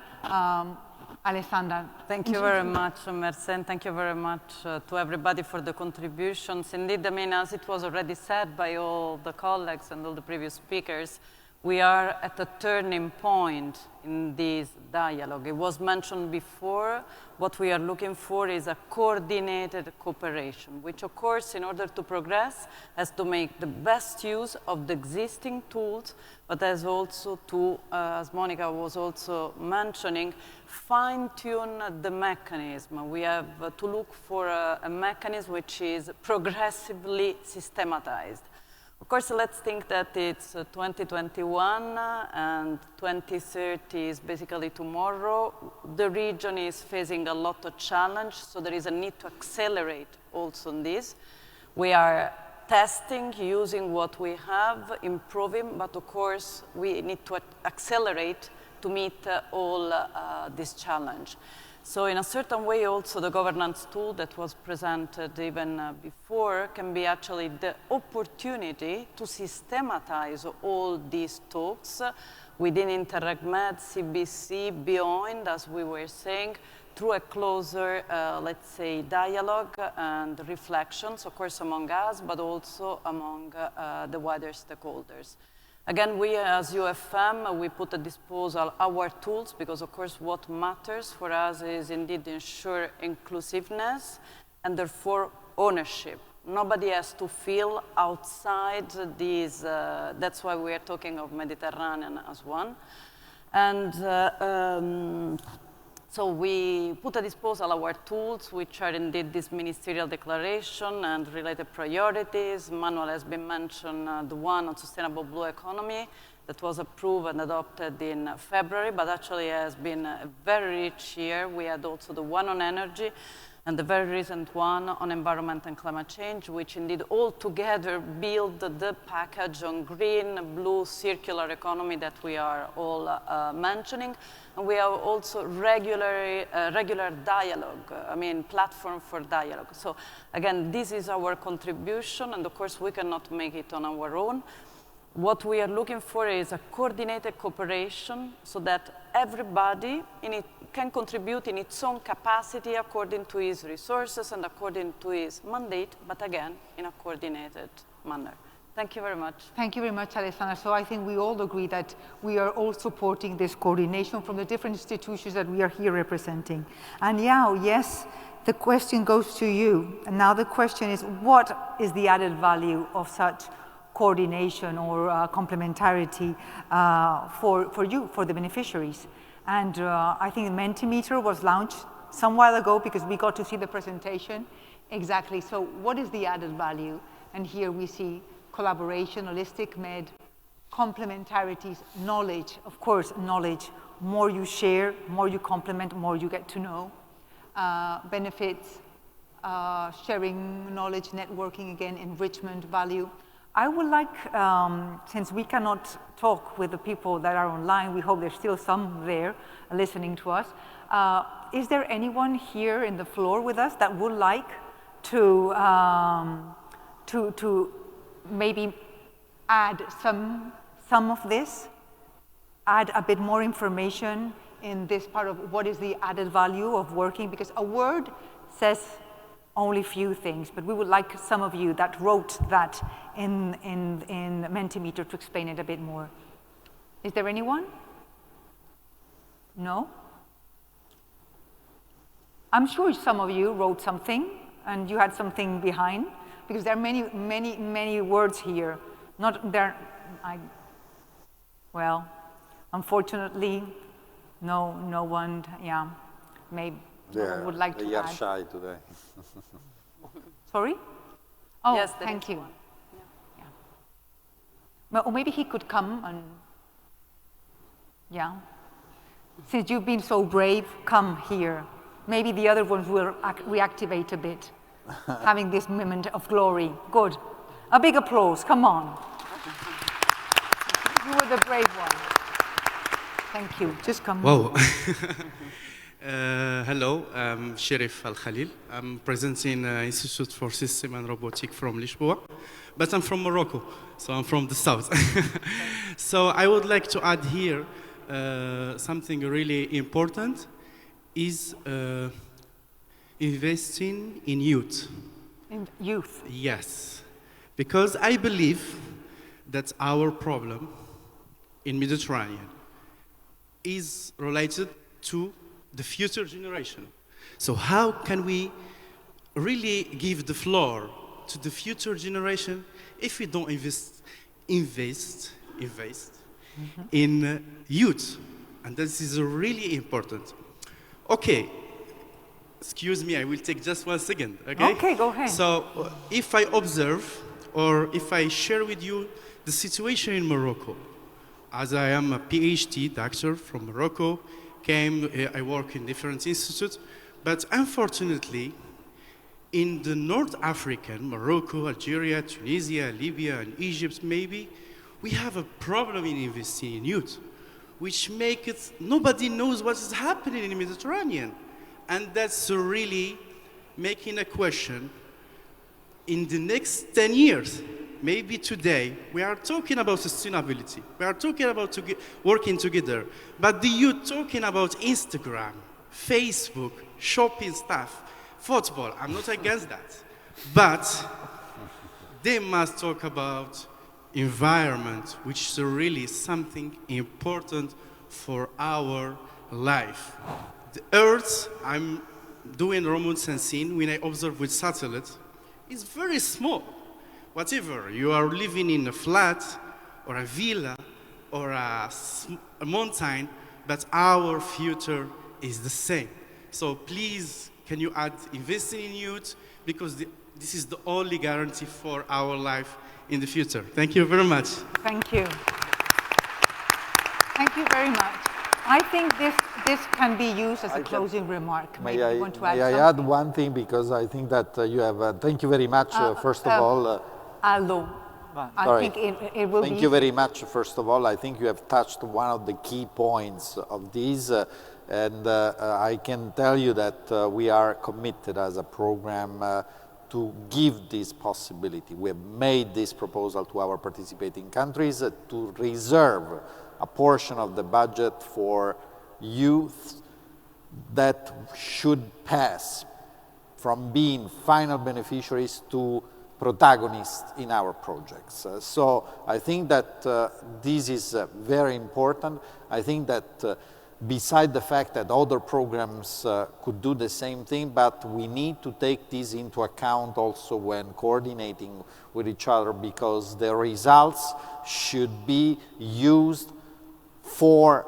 Alessandra. Thank you very much, Merce, and thank you very much to everybody for the contributions. Indeed, I mean, as it was already said by all the colleagues and all the previous speakers, we are at a turning point in this dialogue. It was mentioned before, what we are looking for is a coordinated cooperation, which of course, in order to progress, has to make the best use of the existing tools, but as also to, as Monica was also mentioning, fine-tune the mechanism. We have to look for a mechanism which is progressively systematized. Of course, let's think that it's 2021 and 2030 is basically tomorrow. The region is facing a lot of challenge, so there is a need to accelerate also on this. We are testing, using what we have, improving, but of course, we need to accelerate to meet all this challenge. So in a certain way also the governance tool that was presented even before can be actually the opportunity to systematize all these talks within Interreg Med, CBC, beyond, as we were saying, through a closer, let's say, dialogue and reflections, of course, among us, but also among the wider stakeholders. Again, we as UFM, we put at disposal our tools because, of course, what matters for us is indeed ensure inclusiveness and therefore ownership. Nobody has to feel outside these, that's why we are talking of Mediterranean as one. And so we put at disposal our tools, which are indeed this ministerial declaration and related priorities. Manuel has been mentioned, the one on sustainable blue economy that was approved and adopted in February, but actually has been a very rich year. We had also the one on energy and the very recent one on environment and climate change, which indeed all together build the package on green, blue, circular economy that we are all mentioning. And we have also regular dialogue, platform for dialogue. So again, this is our contribution, and of course we cannot make it on our own. What we are looking for is a coordinated cooperation so that everybody can contribute in its own capacity according to his resources and according to his mandate, but again, in a coordinated manner. Thank you very much. Thank you very much, Alessandra. So I think we all agree that we are all supporting this coordination from the different institutions that we are here representing. And now, yes, the question goes to you. And now the question is, what is the added value of such coordination or complementarity for you, for the beneficiaries? And I think the Mentimeter was launched some while ago because we got to see the presentation. Exactly. So what is the added value? And here we see collaboration, holistic med, complementarities, knowledge, of course, knowledge. More you share, more you complement, more you get to know. Benefits, sharing knowledge, networking, again, enrichment, value. I would like, since we cannot talk with the people that are online, we hope there's still some there listening to us. Is there anyone here in the floor with us that would like to maybe add some of this, add a bit more information in this part of what is the added value of working? Because a word says only few things, but we would like some of you that wrote that in Mentimeter to explain it a bit more. Is there anyone? No? I'm sure some of you wrote something and you had something behind, because there are many words here. Not there. Well, unfortunately, no one. Yeah, maybe would like to add. They are shy today. Sorry? Oh, yes, thank you. Yeah. Or maybe he could come and. Yeah. Since you've been so brave, come here. Maybe the other ones will reactivate a bit. Having this moment of glory. Good. A big applause, come on. You were the brave one. Thank you. Just come. Wow. Hello, I'm Sherif Al-Khalil. I'm presenting Institute for System and Robotics from Lisboa, but I'm from Morocco, so I'm from the south. So I would like to add here something really important is investing in youth. In youth? Yes, because I believe that our problem in Mediterranean is related to the future generation. So how can we really give the floor to the future generation if we don't invest in youth? And this is really important. Okay. Excuse me, I will take just 1 second, okay? Okay, go ahead. So if I observe or if I share with you the situation in Morocco. As I am a PhD doctor from Morocco, I work in different institutes, but unfortunately, in the North African, Morocco, Algeria, Tunisia, Libya, and Egypt maybe, we have a problem in investing in youth, which makes it, nobody knows what is happening in the Mediterranean. And that's really making a question, in the next 10 years, maybe today, we are talking about sustainability. We are talking about working together. But the youth talking about Instagram, Facebook, shopping stuff, football, I'm not against that. But they must talk about environment, which is really something important for our life. The Earth, I'm doing remote sensing, when I observe with satellite, is very small. Whatever, you are living in a flat or a villa or a mountain, but our future is the same. So please, can you add investing in youth? Because this is the only guarantee for our life in the future. Thank you very much. Thank you. Thank you very much. I think this can be used as a closing remark. May I add one thing, because I think that you have, thank you very much, first of all. Aldo, I think it will be... Thank you very much, first of all. I think you have touched one of the key points of these, and I can tell you that we are committed as a program to give this possibility. We have made this proposal to our participating countries to reserve a portion of the budget for youth that should pass from being final beneficiaries to protagonists in our projects. So I think that this is very important. I think that beside the fact that other programs could do the same thing, but we need to take this into account also when coordinating with each other, because the results should be used for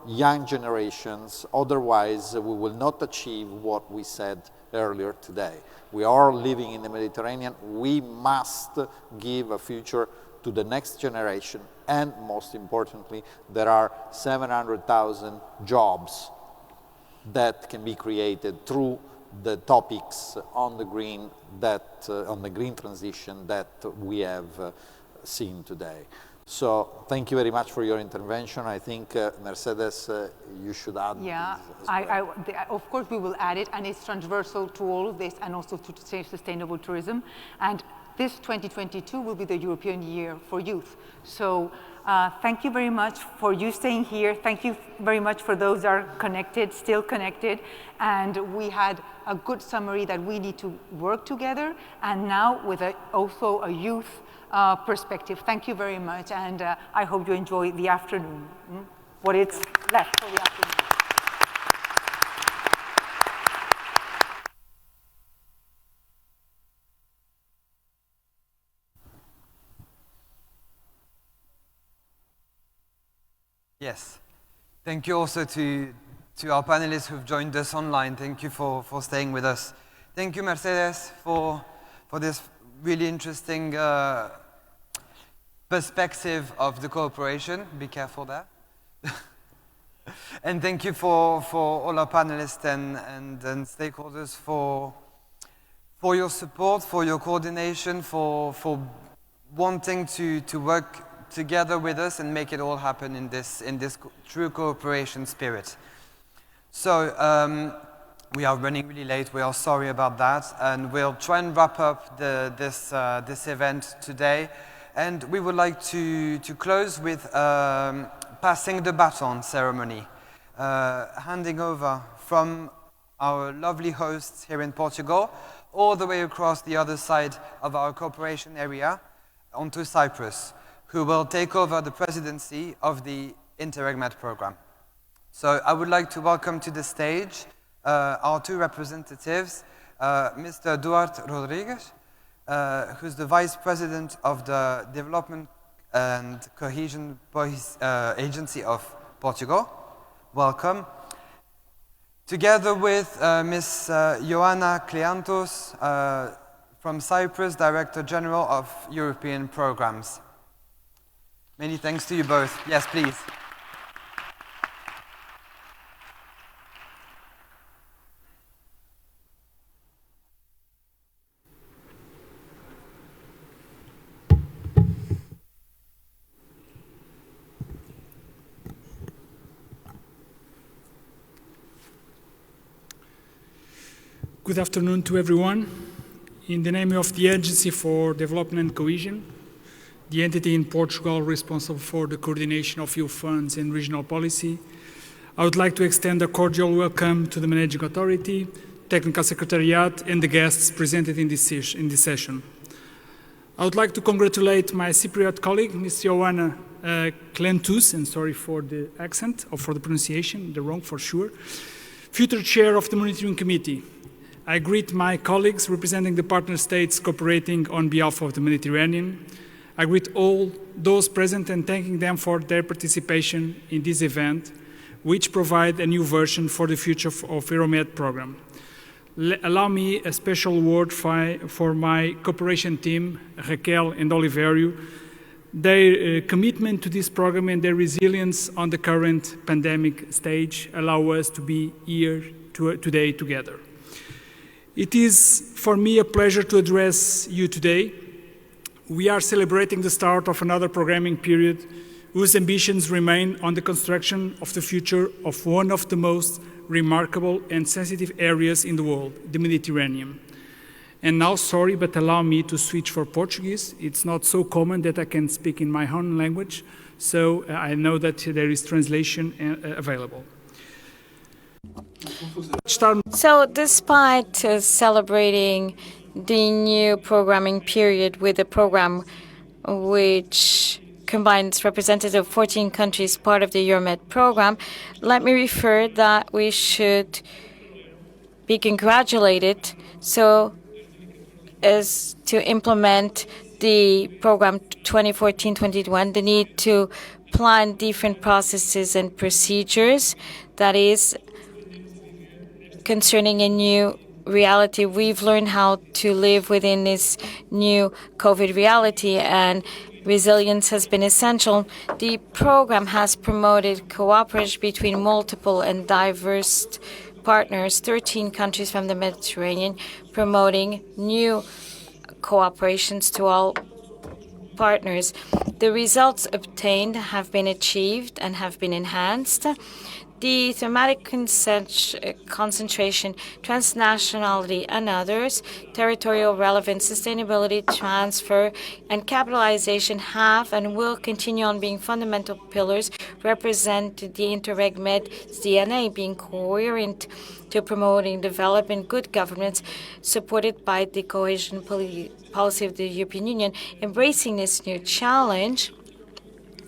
young generations. Otherwise, we will not achieve what we said earlier today. We are living in the Mediterranean. We must give a future to the next generation, and most importantly, there are 700,000 jobs that can be created through the topics on the green transition that we have seen today. So thank you very much for your intervention. I think, Mercedes, you should add. Yeah, of course we will add it, and it's transversal to all of this, and also to sustainable tourism. And this 2022 will be the European Year for Youth. So thank you very much for you staying here. Thank you very much for those that are connected, still connected. And we had a good summary that we need to work together, and now with also a youth perspective. Thank you very much, and I hope you enjoy the afternoon, what it's left for the afternoon. Yes. Thank you also to our panelists who've joined us online. Thank you for staying with us. Thank you, Mercedes, for this really interesting perspective of the cooperation. Be careful there. And thank you for all our panelists and stakeholders for your support, for your coordination, for wanting to work together with us and make it all happen in this true cooperation spirit. So we are running really late. We are sorry about that, and we'll try and wrap up this event today. And we would like to close with passing the baton ceremony, handing over from our lovely hosts here in Portugal all the way across the other side of our cooperation area onto Cyprus, who will take over the presidency of the Interreg Med program. So I would like to welcome to the stage our two representatives, Mr. Duarte Rodrigues, who's the Vice President of the Development and Cohesion Agency of Portugal. Welcome. Together with Ms. Joana Cleantos from Cyprus, Director General of European Programs. Many thanks to you both. Yes, please. Good afternoon to everyone. In the name of the Agency for Development and Cohesion, the entity in Portugal responsible for the coordination of EU funds and regional policy, I would like to extend a cordial welcome to the Managing Authority, Technical Secretariat, and the guests presented in this session. I would like to congratulate my Cypriot colleague, Ms. Ioana Klentus, and sorry for the accent, or for the pronunciation, the wrong for sure, future chair of the Monitoring Committee. I greet my colleagues representing the partner states cooperating on behalf of the Mediterranean. I greet all those present and thanking them for their participation in this event, which provide a new version for the future of Euromed program. Allow me a special word for my cooperation team, Raquel and Oliverio. Their commitment to this program and their resilience on the current pandemic stage allow us to be here today together. It is for me a pleasure to address you today. We are celebrating the start of another programming period whose ambitions remain on the construction of the future of one of the most remarkable and sensitive areas in the world, the Mediterranean. And now, sorry, but allow me to switch for Portuguese. It's not so common that I can speak in my own language, so I know that there is translation available. So despite celebrating the new programming period with a program which combines representatives of 14 countries part of the Euromed program, let me refer that we should be congratulated so as to implement the program 2014-2021, the need to plan different processes and procedures, that is, concerning a new reality. We've learned how to live within this new COVID reality, and resilience has been essential. The program has promoted cooperation between multiple and diverse partners, 13 countries from the Mediterranean, promoting new cooperations to all partners. The results obtained have been achieved and have been enhanced. The thematic concentration, transnationality and others, territorial relevance, sustainability, transfer, and capitalization have and will continue on being fundamental pillars, represent the Interreg Med's DNA, being coherent to promoting development, good governance, supported by the cohesion policy of the European Union, embracing this new challenge,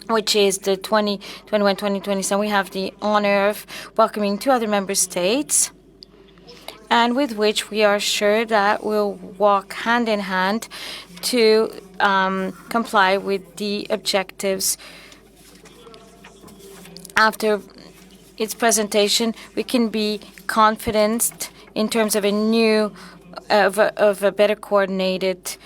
which is the 2021-2027. We have the honor of welcoming 2 other member states, and with which we are sure that we'll walk hand in hand to comply with the objectives. After its presentation, we can be confident in terms of a new, of a better coordinated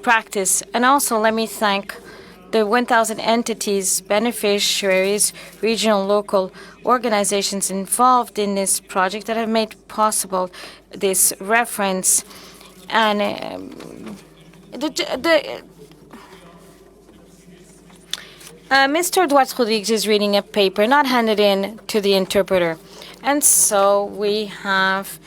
practice. And also, let me thank the 1,000 entities, beneficiaries, regional, local organizations involved in this project that have made possible this reference. And Mr. Duarte Rodrigues is reading a paper not handed in to the interpreter. And so we have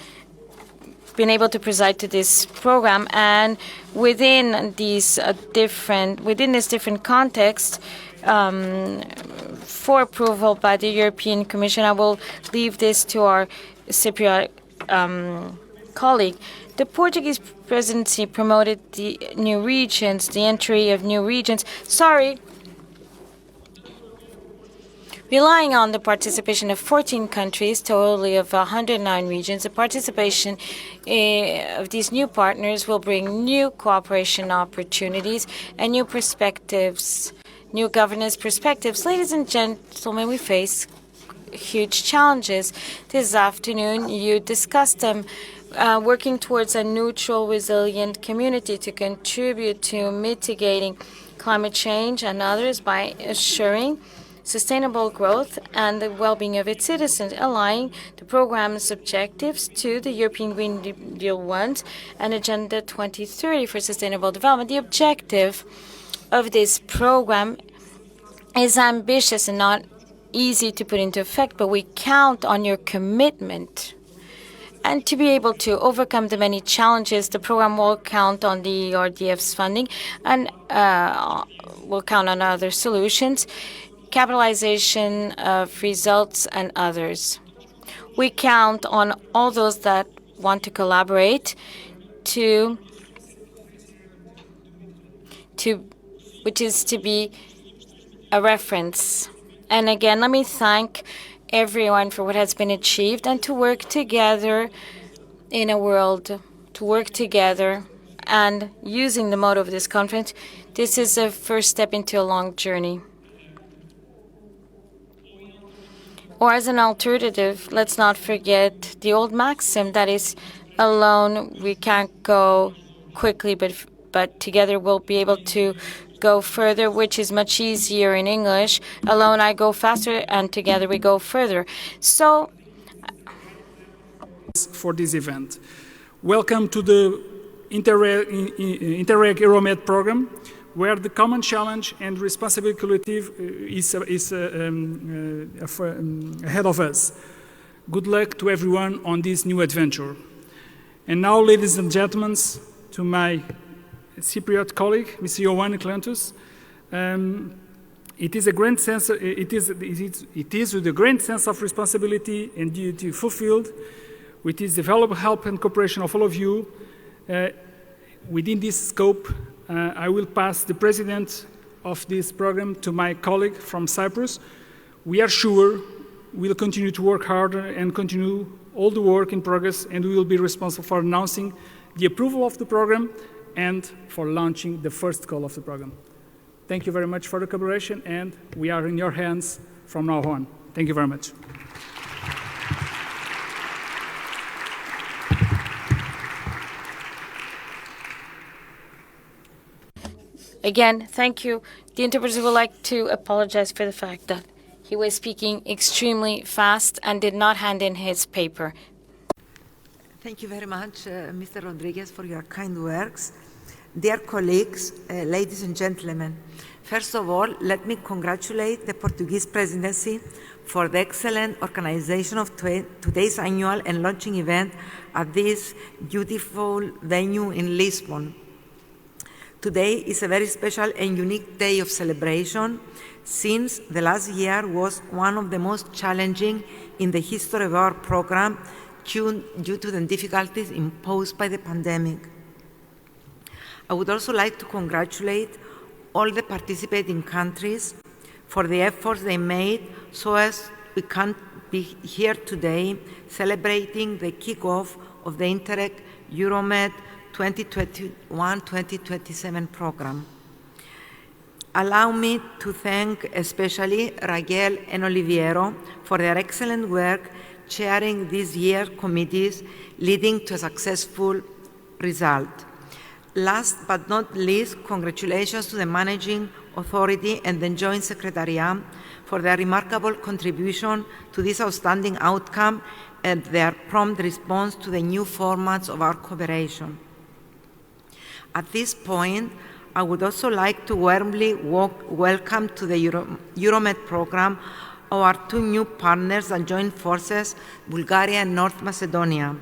been able to preside to this program, and within this different context, for approval by the European Commission, I will leave this to our Cypriot colleague. The Portuguese presidency promoted the new regions, the entry of new regions. Relying on the participation of 14 countries, totally of 109 regions, the participation of these new partners will bring new cooperation opportunities and new perspectives, new governance perspectives. Ladies and gentlemen, we face huge challenges. This afternoon, you discussed them, working towards a neutral, resilient community to contribute to mitigating climate change and others by assuring sustainable growth and the well-being of its citizens, aligning the program's objectives to the European Green Deal ones and Agenda 2030 for Sustainable Development. The objective of this program is ambitious and not easy to put into effect, but we count on your commitment. And to be able to overcome the many challenges, the program will count on the RDF's funding and will count on other solutions, capitalization of results, and others. We count on all those that want to collaborate which is to be a reference. And again, let me thank everyone for what has been achieved and to work together in a world, to work together and using the motto of this conference. This is a first step into a long journey. Or as an alternative, let's not forget the old maxim that is, alone we can't go quickly, but together we'll be able to go further, which is much easier in English. Alone I go faster, and together we go further. So, for this event, welcome to the Interreg Euromed program, where the common challenge and responsibility collective is ahead of us. Good luck to everyone on this new adventure. And now, ladies and gentlemen, to my Cypriot colleague, Mr. Ioannis Clantus. It is with a great sense of responsibility and duty fulfilled, with this development, help and cooperation of all of you. Within this scope, I will pass the president of this program to my colleague from Cyprus. We are sure we will continue to work harder and continue all the work in progress, and we will be responsible for announcing the approval of the program and for launching the first call of the program. Thank you very much for the collaboration, and we are in your hands from now on. Thank you very much. Again, thank you. The interpreter would like to apologize for the fact that he was speaking extremely fast and did not hand in his paper. Thank you very much, Mr. Rodriguez, for your kind words. Dear colleagues, ladies and gentlemen, first of all, let me congratulate the Portuguese presidency for the excellent organization of today's annual and launching event at this beautiful venue in Lisbon. Today is a very special and unique day of celebration, since the last year was one of the most challenging in the history of our program due to the difficulties imposed by the pandemic. I would also like to congratulate all the participating countries for the efforts they made so as we can be here today celebrating the kickoff of the Interreg Euromed 2021-2027 program. Allow me to thank especially Raquel and Oliviero for their excellent work chairing this year's committees, leading to a successful result. Last but not least, congratulations to the Managing Authority and the Joint Secretariat for their remarkable contribution to this outstanding outcome and their prompt response to the new formats of our cooperation. At this point, I would also like to warmly welcome to the Euromed program our two new partners that joined forces, Bulgaria and North Macedonia.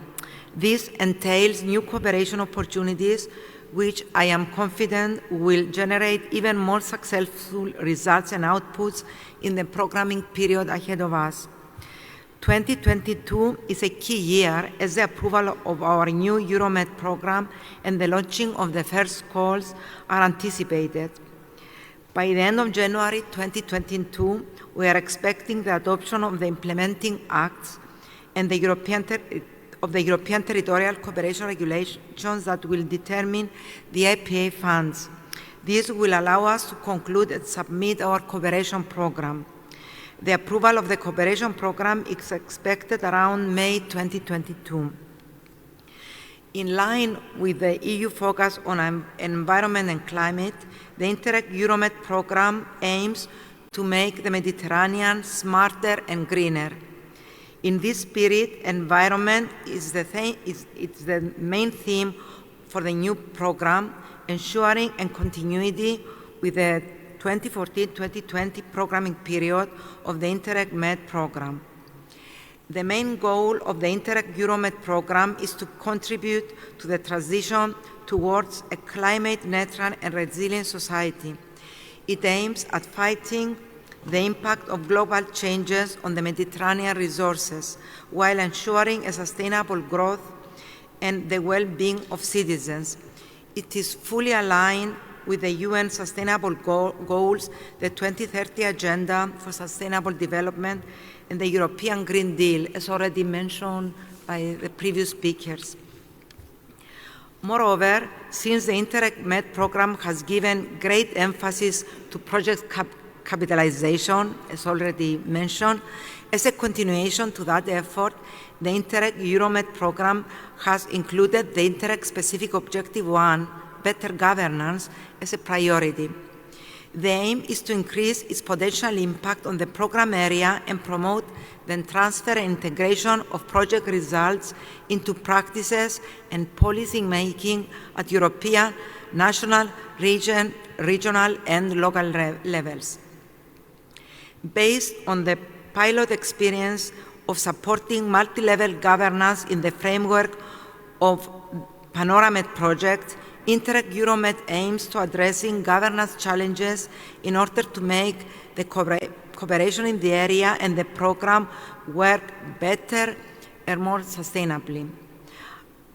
This entails new cooperation opportunities, which I am confident will generate even more successful results and outputs in the programming period ahead of us. 2022 is a key year as the approval of our new Euromed program and the launching of the first calls are anticipated. By the end of January 2022, we are expecting the adoption of the implementing acts and the European Territorial Cooperation Regulations that will determine the IPA funds. This will allow us to conclude and submit our cooperation program. The approval of the cooperation program is expected around May 2022. In line with the EU focus on environment and climate, the Interreg Euromed program aims to make the Mediterranean smarter and greener. In this spirit, environment is the main theme for the new program, ensuring and continuity with the 2014-2020 programming period of the Interreg Med program. The main goal of the Interreg Euromed program is to contribute to the transition towards a climate-neutral and resilient society. It aims at fighting the impact of global changes on the Mediterranean resources while ensuring a sustainable growth and the well-being of citizens. It is fully aligned with the UN Sustainable Goals, the 2030 Agenda for Sustainable Development, and the European Green Deal, as already mentioned by the previous speakers. Moreover, since the Interreg Med program has given great emphasis to project capitalization, as already mentioned, as a continuation to that effort, the Interreg Euromed program has included the Interreg Specific Objective 1, Better Governance, as a priority. The aim is to increase its potential impact on the program area and promote the transfer and integration of project results into practices and policy making at European, national, regional, and local levels. Based on the pilot experience of supporting multi-level governance in the framework of Panoramed project, Interreg Euromed aims to addressing governance challenges in order to make the cooperation in the area and the program work better and more sustainably.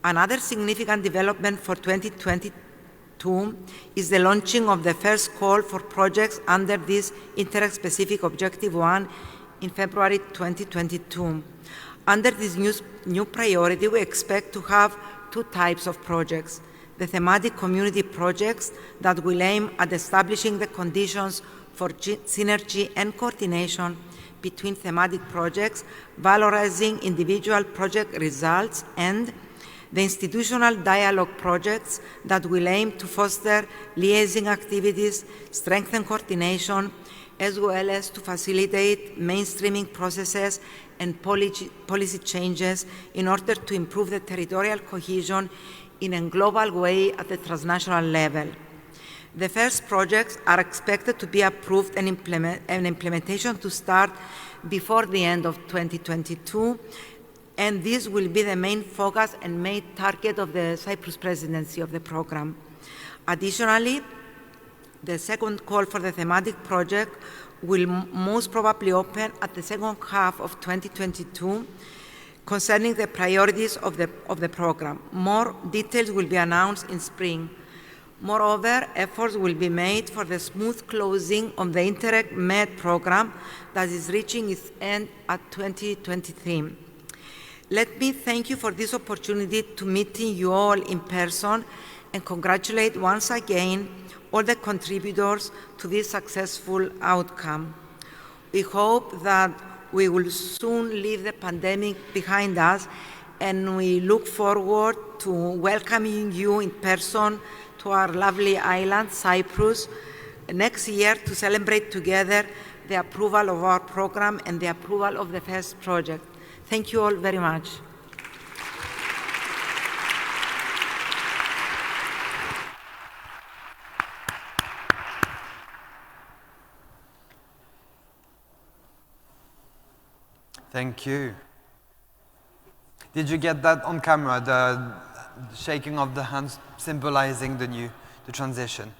Another significant development for 2022 is the launching of the first call for projects under this Interreg Specific Objective 1 in February 2022. Under this new priority, we expect to have two types of projects: the thematic community projects that will aim at establishing the conditions for synergy and coordination between thematic projects, valorizing individual project results, and the institutional dialogue projects that will aim to foster liaising activities, strengthen coordination, as well as to facilitate mainstreaming processes and policy changes in order to improve the territorial cohesion in a global way at the transnational level. The first projects are expected to be approved and implementation to start before the end of 2022, and this will be the main focus and main target of the Cyprus presidency of the program. Additionally, the second call for the thematic project will most probably open at the second half of 2022, concerning the priorities of the program. More details will be announced in spring. Moreover, efforts will be made for the smooth closing of the Interreg Med program that is reaching its end at 2023. Let me thank you for this opportunity to meeting you all in person and congratulate once again all the contributors to this successful outcome. We hope that we will soon leave the pandemic behind us, and we look forward to welcoming you in person to our lovely island, Cyprus, next year to celebrate together the approval of our program and the approval of the first project. Thank you all very much. Thank you. Did you get that on camera, the shaking of the hands symbolizing the transition,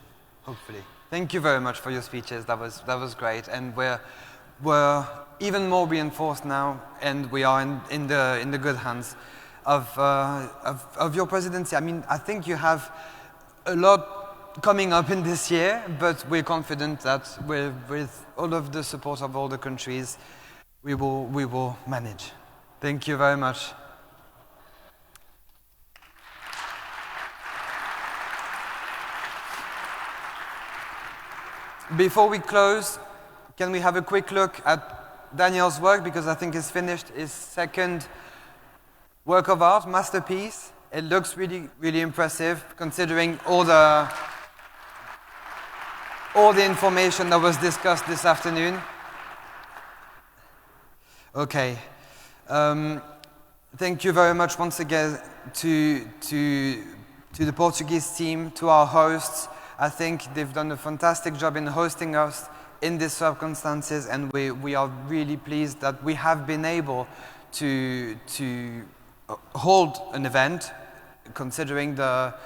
hopefully? Thank you very much for your speeches. That was great, and we're even more reinforced now, and we are in the good hands of your presidency. I mean, I think you have a lot coming up in this year, but we're confident that with all of the support of all the countries, we will manage. Thank you very much. Before we close, can we have a quick look at Daniel's work, because I think he's finished his second work of art, masterpiece. It looks really, really impressive, considering all the information that was discussed this afternoon. Okay. Thank you very much once again to the Portuguese team, to our hosts. I think they've done a fantastic job in hosting us in these circumstances, and we are really pleased that we have been able to hold an event, considering that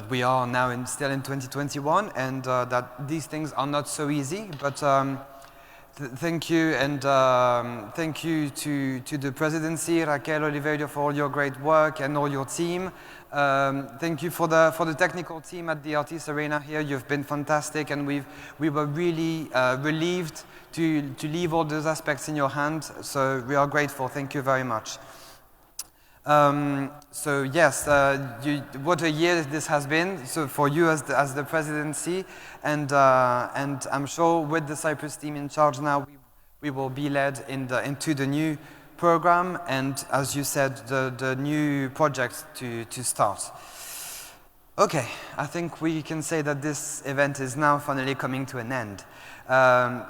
we are now still in 2021, and that these things are not so easy. But thank you, and thank you to the presidency, Raquel, Oliverio, for all your great work and all your team. Thank you for the technical team at the Altice Arena here. You've been fantastic, and we were really relieved to leave all those aspects in your hands. So we are grateful. Thank you very much. So yes, what a year this has been. So for you as the presidency, and I'm sure with the Cyprus team in charge now, we will be led into the new program, and as you said, the new projects to start. Okay, I think we can say that this event is now finally coming to an end.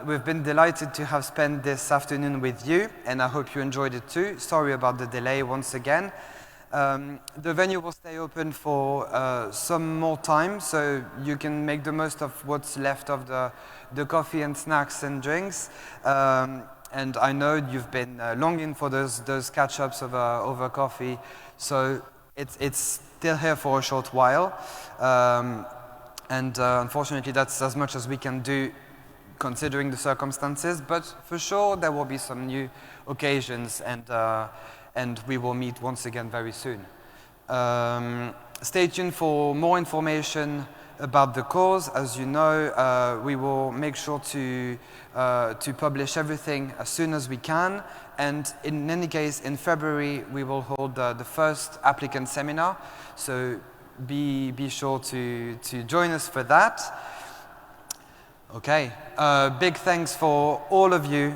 We've been delighted to have spent this afternoon with you, and I hope you enjoyed it too. Sorry about the delay once again. The venue will stay open for some more time, so you can make the most of what's left of the coffee and snacks and drinks. And I know you've been longing for those catch-ups over coffee, so it's still here for a short while. Unfortunately, that's as much as we can do considering the circumstances, but for sure there will be some new occasions, and we will meet once again very soon. Stay tuned for more information about the cause. As you know, we will make sure to publish everything as soon as we can, and in any case, in February we will hold the first applicant seminar, so be sure to join us for that. Okay, big thanks for all of you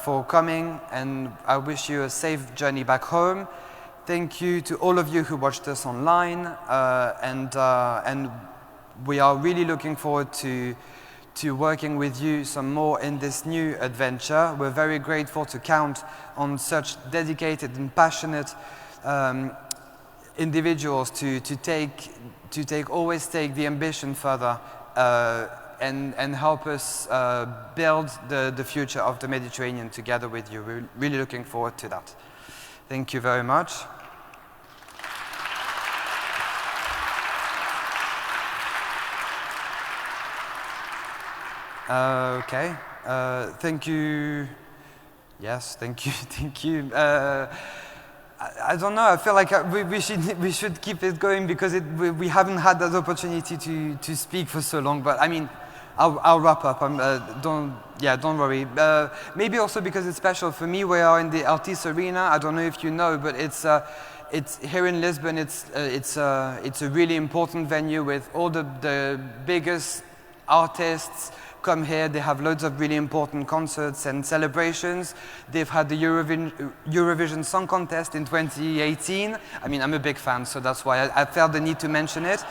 for coming, and I wish you a safe journey back home. Thank you to all of you who watched us online, and we are really looking forward to working with you some more in this new adventure. We're very grateful to count on such dedicated and passionate individuals to always take the ambition further, and help us build the future of the Mediterranean together with you. We're really looking forward to that. Thank you very much. Okay, thank you. Yes, thank you, thank you. I don't know, I feel like we should keep it going, because we haven't had that opportunity to speak for so long, but I mean, I'll wrap up. Don't worry. Maybe also because it's special for me. We are in the Altice Arena. I don't know if you know, but it's here in Lisbon. It's a really important venue with all the biggest artists come here. They have loads of really important concerts and celebrations. They've had the Eurovision Song Contest in 2018. I mean, I'm a big fan, so that's why I felt the need to mention it.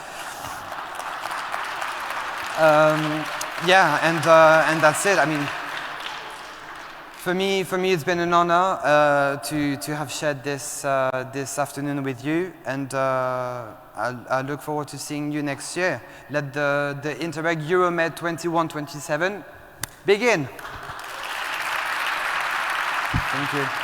Yeah, and that's it. I mean, for me, it's been an honor to have shared this afternoon with you, and I look forward to seeing you next year. Let the Interreg Euromed 21-27 begin. Thank you.